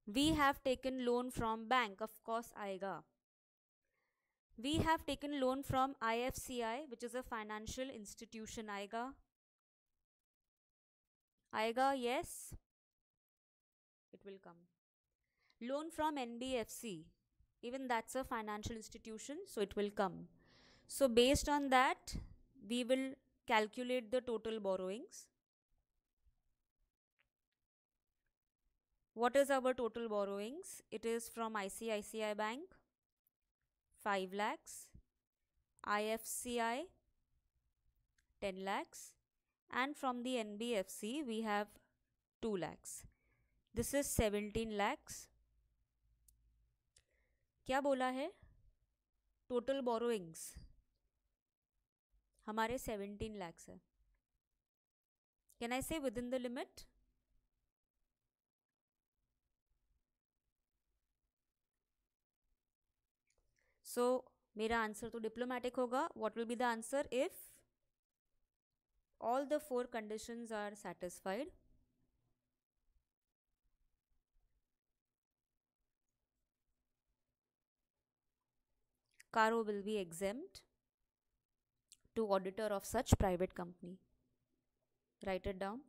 Speaker 1: We have taken loan from bank, of course आएगा. We have taken loan from IFCI, which is a financial institution. आएगा? आएगा? Yes, it will come. Loan from NBFC, even that's a financial institution, so it will come. So based on that, we will calculate the total borrowings. What is our total borrowings? It is from ICICI Bank, 5 lakhs, IFCI, 10 lakhs, and from the NBFC, we have 2 lakhs. This is 17 lakhs. क्या बोला है? Total borrowings हमारे 17 lakhs है. Can I से with in the limit? सो मेरा answer तो diplomatic होगा. What will be the answer if all the 4 conditions are satisfied? Caro will be exempt to auditor of such private company. Write it down.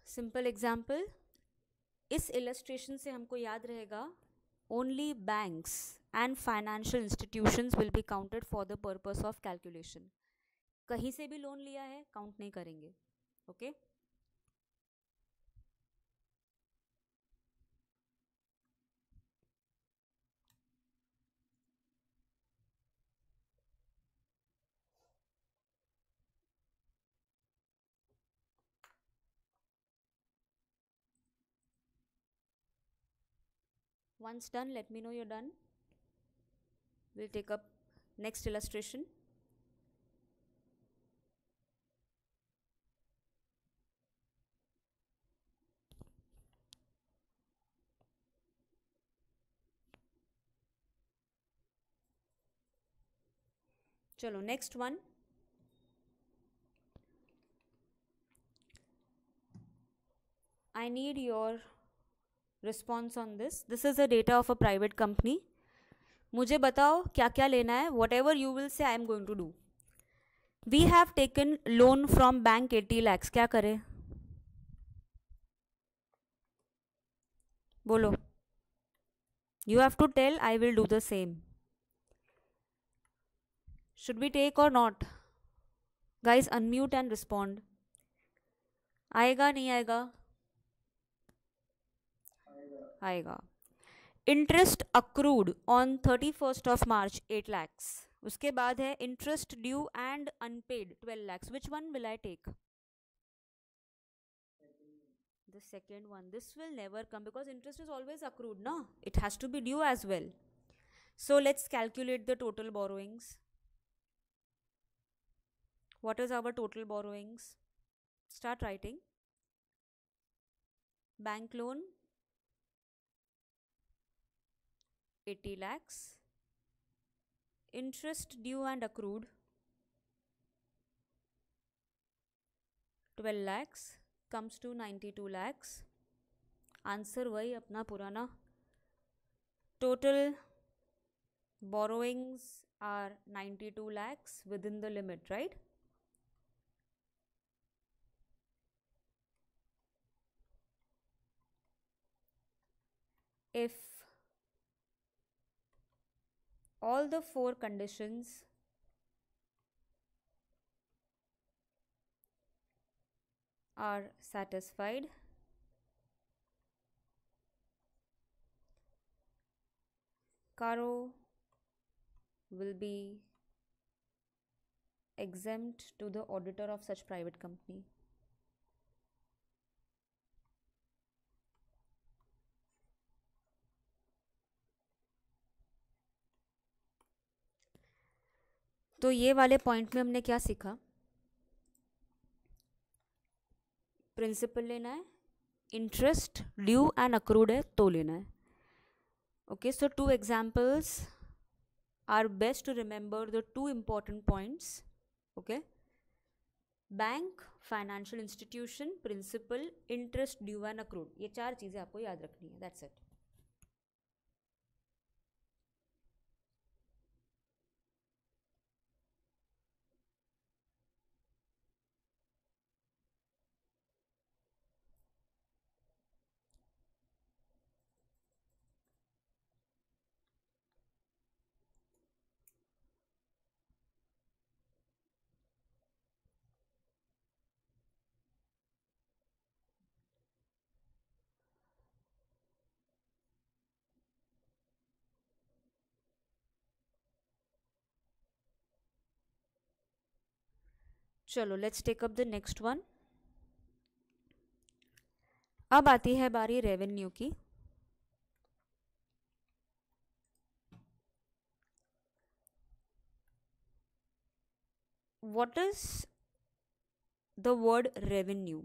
Speaker 1: Simple example. इस illustration से हमको याद रहेगा only banks and financial institutions will be counted for the purpose of calculation. कहीं से भी loan लिया है काउंट नहीं करेंगे. Okay Once done, let me know you're done. We'll take up next illustration. Chalo, next one. I need your response on this. This is the data of a private company. मुझे बताओ क्या क्या लेना है. Whatever you will say, I am going to do. We have taken loan from bank 80 lakhs. क्या करें? बोलो. You have to tell. I will do the same. Should we take or not? Guys, unmute and respond. आएगा नहीं आएगा? आएगा. Interest accrued on 31st of March 8 lakhs. उसके बाद है interest due and unpaid 12 lakhs. Which one will I take? The second one. This will never come because interest is always accrued, no? It has to be due as well. So let's calculate the total borrowings. What is our total borrowings? Start writing. Bank loan 80 lakhs. Interest due and accrued 12 lakhs comes to 92 lakhs. Answer वही अपना पुराना. Total borrowings are 92 lakhs within the limit, right? If all the 4 conditions are satisfied, Caro will be exempt to the auditor of such private company. तो ये वाले point में हमने क्या सीखा? प्रिंसिपल लेना है, इंटरेस्ट ड्यू एंड अक्रूड है तो लेना है. Okay, so 2 examples are best to remember the 2 important points. Okay, bank, financial institution, principal, interest due and accrued, ये 4 चीज़ें आपको याद रखनी है. That's it. चलो let's take up the next one. अब आती है बारी रेवेन्यू की. What is the word revenue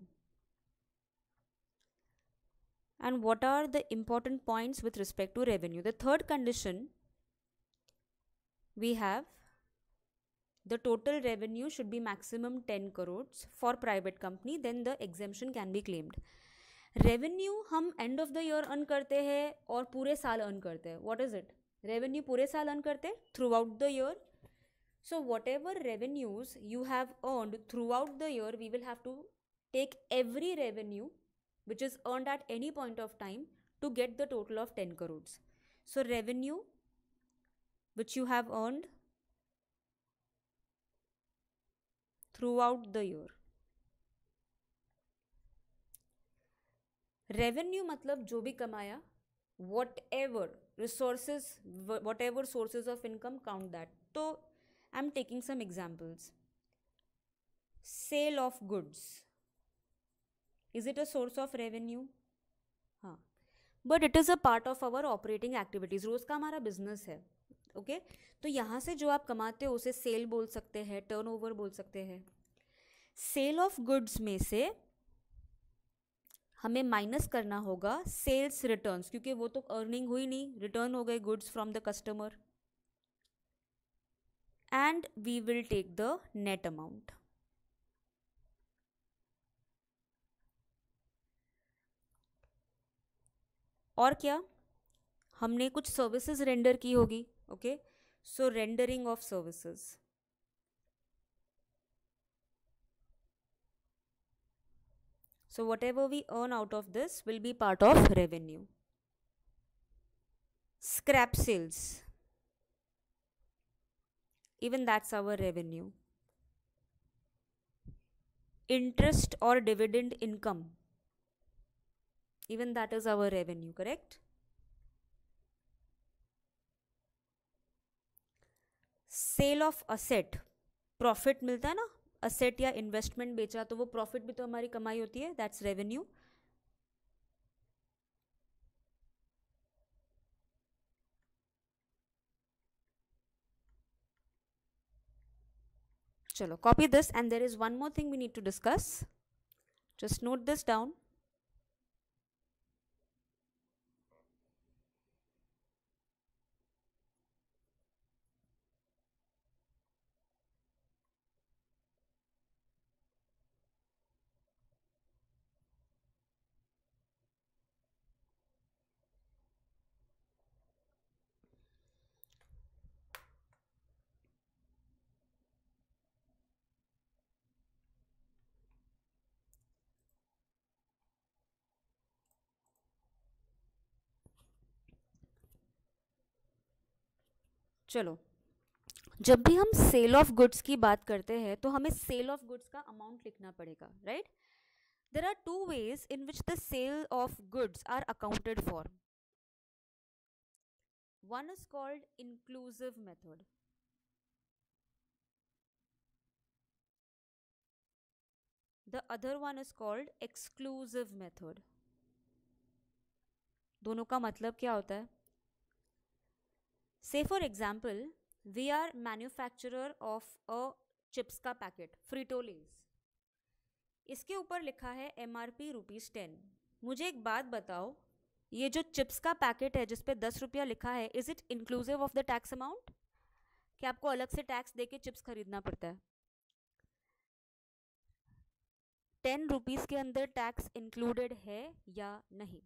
Speaker 1: and what are the important points with respect to revenue? The third condition we have, the total revenue should be maximum 10 crores for private company, then the exemption can be claimed. Revenue हम end of the year earn करते हैं और पूरे साल earn करते हैं. What is it? Revenue पूरे साल अर्न करते हैं through out the year. So whatever revenues you have earned throughout the year, we will have to take every revenue which is earned at any point of time to get the total of 10 crores. So revenue which you have earned throughout the year. Revenue मतलब जो भी कमाया, whatever resources, whatever sources of income, count that. तो I'm taking some examples. Sale of goods. Is it a source of revenue? हाँ. But it is a part of our operating activities. रोज का हमारा business है. Okay? तो यहाँ से जो आप कमाते हो उसे सेल बोल सकते हैं, टर्नओवर बोल सकते हैं. सेल ऑफ गुड्स में से हमें माइनस करना होगा सेल्स रिटर्न्स, क्योंकि वो तो अर्निंग हुई नहीं, रिटर्न हो गए goods from the customer. And we will take the net amount. और क्या, हमने कुछ सर्विसेज रेंडर की होगी. Okay, so rendering of services. So whatever we earn out of this will be part of revenue. Scrap sales, even that's our revenue. Interest or dividend income, even that is our revenue, correct? Sale of asset, profit मिलता है ना, asset या investment बेचा तो वो profit भी तो हमारी कमाई होती है, that's revenue. चलो copy this, and there is one more thing we need to discuss. Just note this down. चलो, जब भी हम सेल ऑफ गुड्स की बात करते हैं तो हमें सेल ऑफ गुड्स का अमाउंट लिखना पड़ेगा, right? There are two ways in which the sale of goods are accounted for. One is called inclusive method. The other one is called exclusive method. दोनों का मतलब क्या होता है? Say for example, we are manufacturer of a chips का packet, फ्रीटो लेज. इसके ऊपर लिखा है MRP ₹10. मुझे एक बात बताओ, ये जो चिप्स का पैकेट है जिस पे 10 रुपया लिखा है, is it inclusive of the tax amount? कि आपको अलग से टैक्स देके चिप्स खरीदना पड़ता है? 10 रुपीज़ के अंदर टैक्स इंक्लूडेड है या नहीं?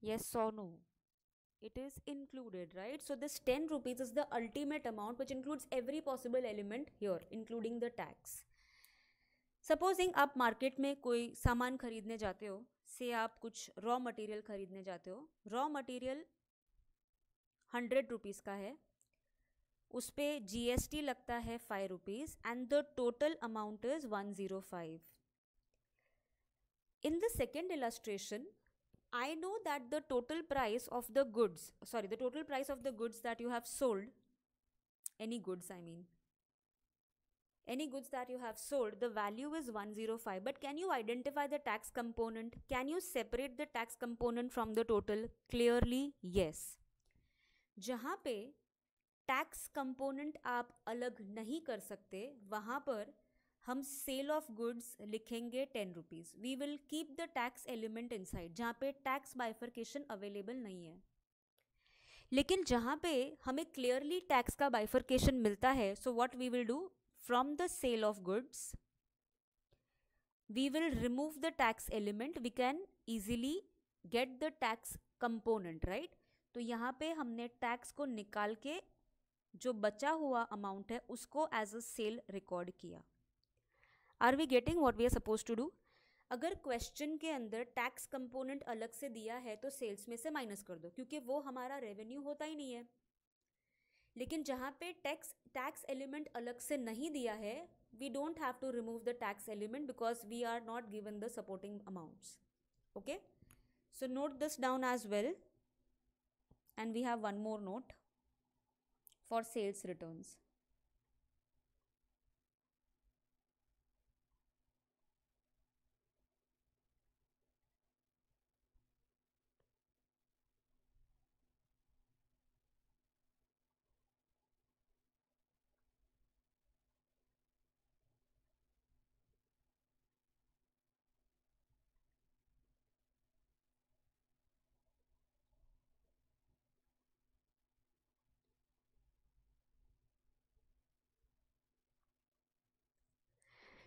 Speaker 1: Yes or no? It is included, right? So this 10 rupees is the ultimate amount which includes every possible element here, including the tax. Supposing आप मार्केट में कोई सामान खरीदने जाते हो, से आप कुछ रॉ मटेरियल खरीदने जाते हो, रॉ मटेरियल 100 रुपीज़ का है, उस पे GST लगता है 5 rupees and the total amount is 105. In the second illustration, I know that the total price of the goods, the total price of the goods that you have sold, any goods that you have sold, the value is 105. But can you identify the tax component? Can you separate the tax component from the total? Clearly, yes. जहाँ पे tax component आप अलग नहीं कर सकते, वहाँ पर हम सेल ऑफ गुड्स लिखेंगे 10 rupees. We will keep the tax element inside, जहाँ पे टैक्स बाइफर्केशन अवेलेबल नहीं है. लेकिन जहाँ पे हमें क्लियरली टैक्स का बाइफर्केशन मिलता है, so what we will do, from the sale of goods we will remove the tax element. We can easily get the tax component, right? तो यहाँ पे हमने टैक्स को निकाल के जो बचा हुआ अमाउंट है उसको एज अ सेल रिकॉर्ड किया. Are we getting what we are suppose to do? अगर क्वेश्चन के अंदर टैक्स कंपोनेंट अलग से दिया है तो सेल्स में से माइनस कर दो, क्योंकि वो हमारा रेवेन्यू होता ही नहीं है. लेकिन जहाँ पे टैक्स एलिमेंट अलग से नहीं दिया है, we don't have to remove the tax element because we are not given the supporting amounts. Okay, so note this down as well. And we have one more note for sales returns.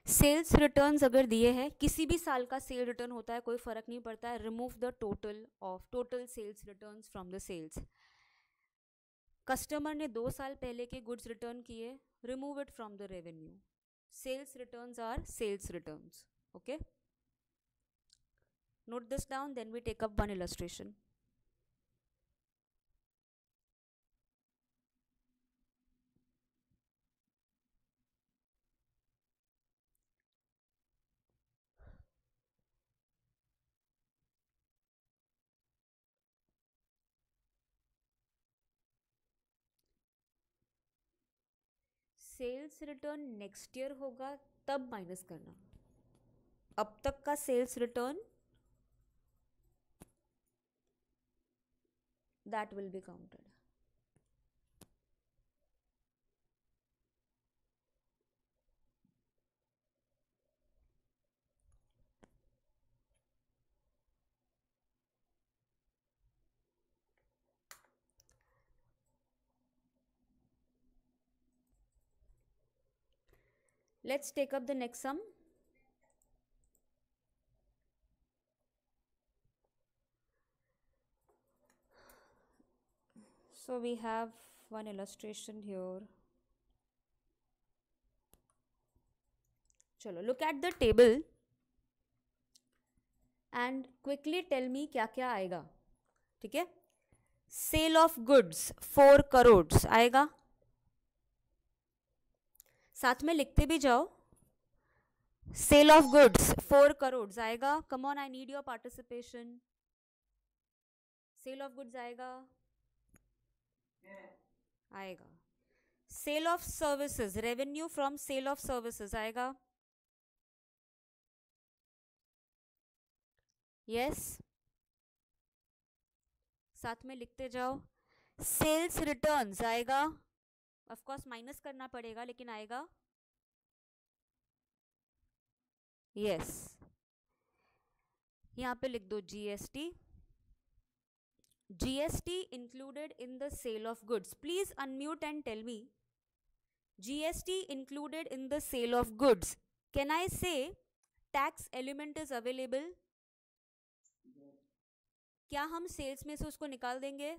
Speaker 1: Sales returns अगर दिए हैं, किसी भी साल का cell return होता है, कोई फर्क नहीं पड़ता है. Remove the total sales returns from the sales. Customer ने 2 साल पहले के गुड्स रिटर्न किए, remove it from the revenue. Sales returns are sales returns. Okay, note this down, then we take up one illustration. Sales return next year होगा तब minus करना. अब तक का sales return that will be counted. Let's take up the next sum. So we have one illustration here. चलो, look at the table and quickly tell me क्या क्या आएगा. ठीक है, सेल ऑफ गुड्स 4 करोड़ आएगा. साथ में लिखते भी जाओ, सेल ऑफ गुड्स 4 करोड़ आएगा. Come on, I need your participation. Sale of goods आएगा. आएगा. Sale of services, revenue from sale of services आएगा. यस, साथ में लिखते जाओ. सेल्स रिटर्न्स आएगा. ऑफ कोर्स माइनस करना पड़ेगा लेकिन आएगा. यस, यहाँ पे लिख दो GST. GST included in the sale of goods. Please unmute and tell me. GST included in the sale of goods. Can I say tax element is available? क्या हम सेल्स में से उसको निकाल देंगे?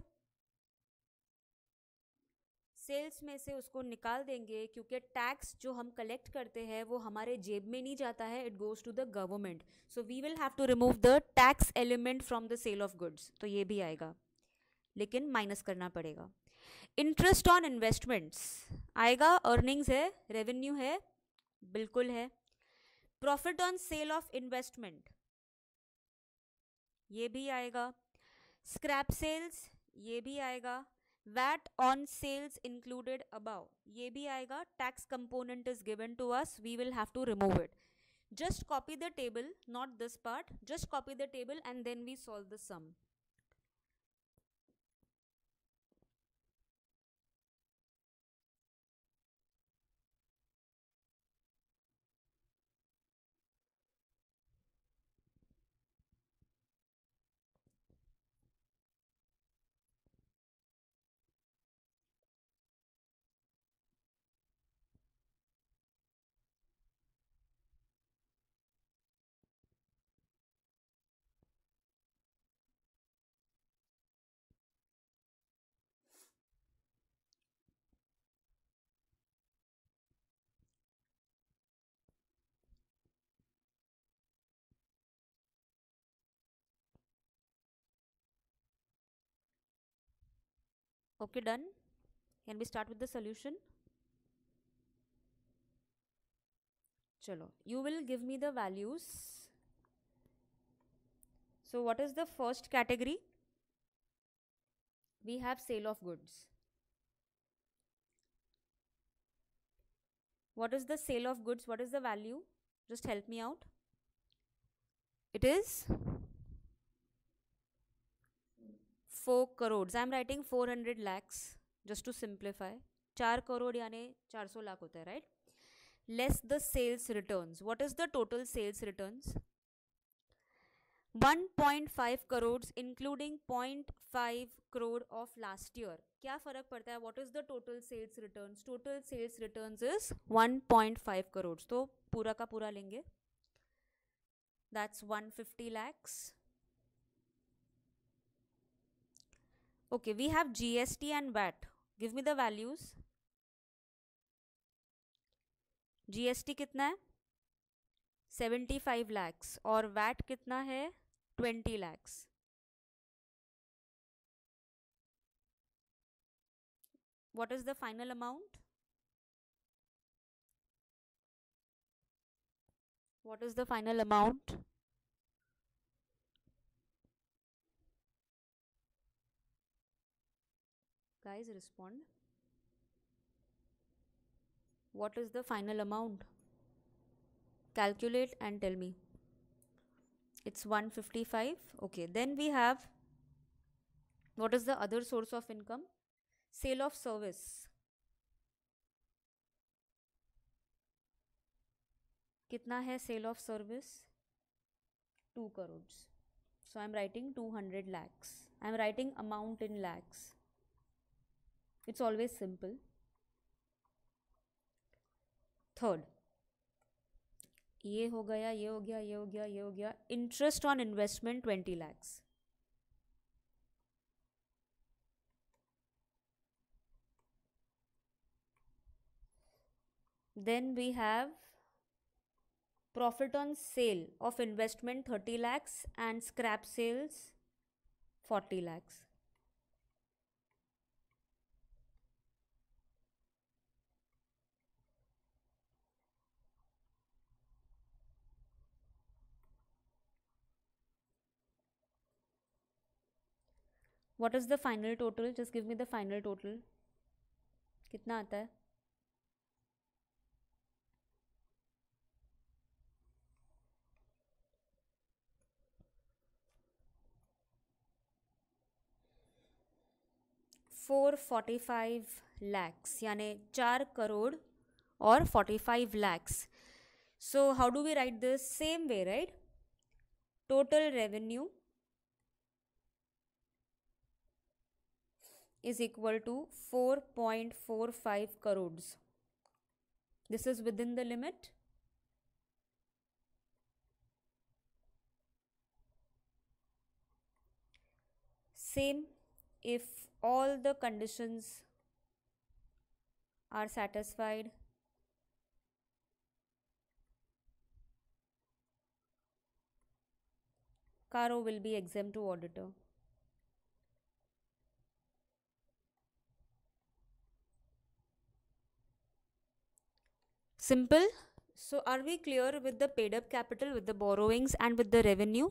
Speaker 1: सेल्स में से उसको निकाल देंगे क्योंकि टैक्स जो हम कलेक्ट करते हैं वो हमारे जेब में नहीं जाता है. It goes to the government. So we will have to remove the tax element from the sale of goods. तो ये भी आएगा लेकिन माइनस करना पड़ेगा. इंटरेस्ट ऑन इन्वेस्टमेंट्स आएगा. अर्निंग्स है, रेवेन्यू है, बिल्कुल है. Profit on sale of investment ये भी आएगा. स्क्रैप सेल्स ये भी आएगा. VAT on sales included above ये भी आएगा. Tax component is given to us, we will have to remove it. Just copy the table, not this part. Just copy the table and then we solve the sum. Okay, done. Can we start with the solution? Chalo, you will give me the values. So what is the first category? We have sale of goods. What is the sale of goods? What is the value? Just help me out. It is 4 crores. I am writing 400 lakhs just to simplify. 4 crore यानी 400 लाख होता है, right? Less the sales returns. What is the total sales returns? 1.5 crores including 0.5 crore of last year. क्या फर्क पड़ता है? What is the total sales returns? Total sales returns is 1.5 crores. तो पूरा का पूरा लेंगे. That's 150 lakhs. Okay, we have GST and VAT. Give me the values. GST कितना है? 75 lakhs. और VAT कितना है? 20 lakhs. What is the final amount? What is the final amount? Guys, respond. What is the final amount? Calculate and tell me. It's 155. Okay, then we have, what is the other source of income? Sale of service. कितना है sale of service? 2 crores. So I'm writing 200 lakhs. I'm writing amount in lakhs. It's always simple. Third, ये हो गया, ये हो गया, ये हो गया, ये हो गया. Interest on investment 20 lakhs. Then we have profit on sale of investment 30 lakhs and scrap sales 40 lakhs. What is the final total? Just give me the final total. कितना आता है? $445 यानी 4 करोड़ और 45 lakhs. So how do we write this? Same way, right? Total revenue is equal to 4.45 crores. This is within the limit. Same if all the conditions are satisfied. Caro will be exempt to auditor. Simple. So are we clear with the paid up capital, with the borrowings and with the revenue?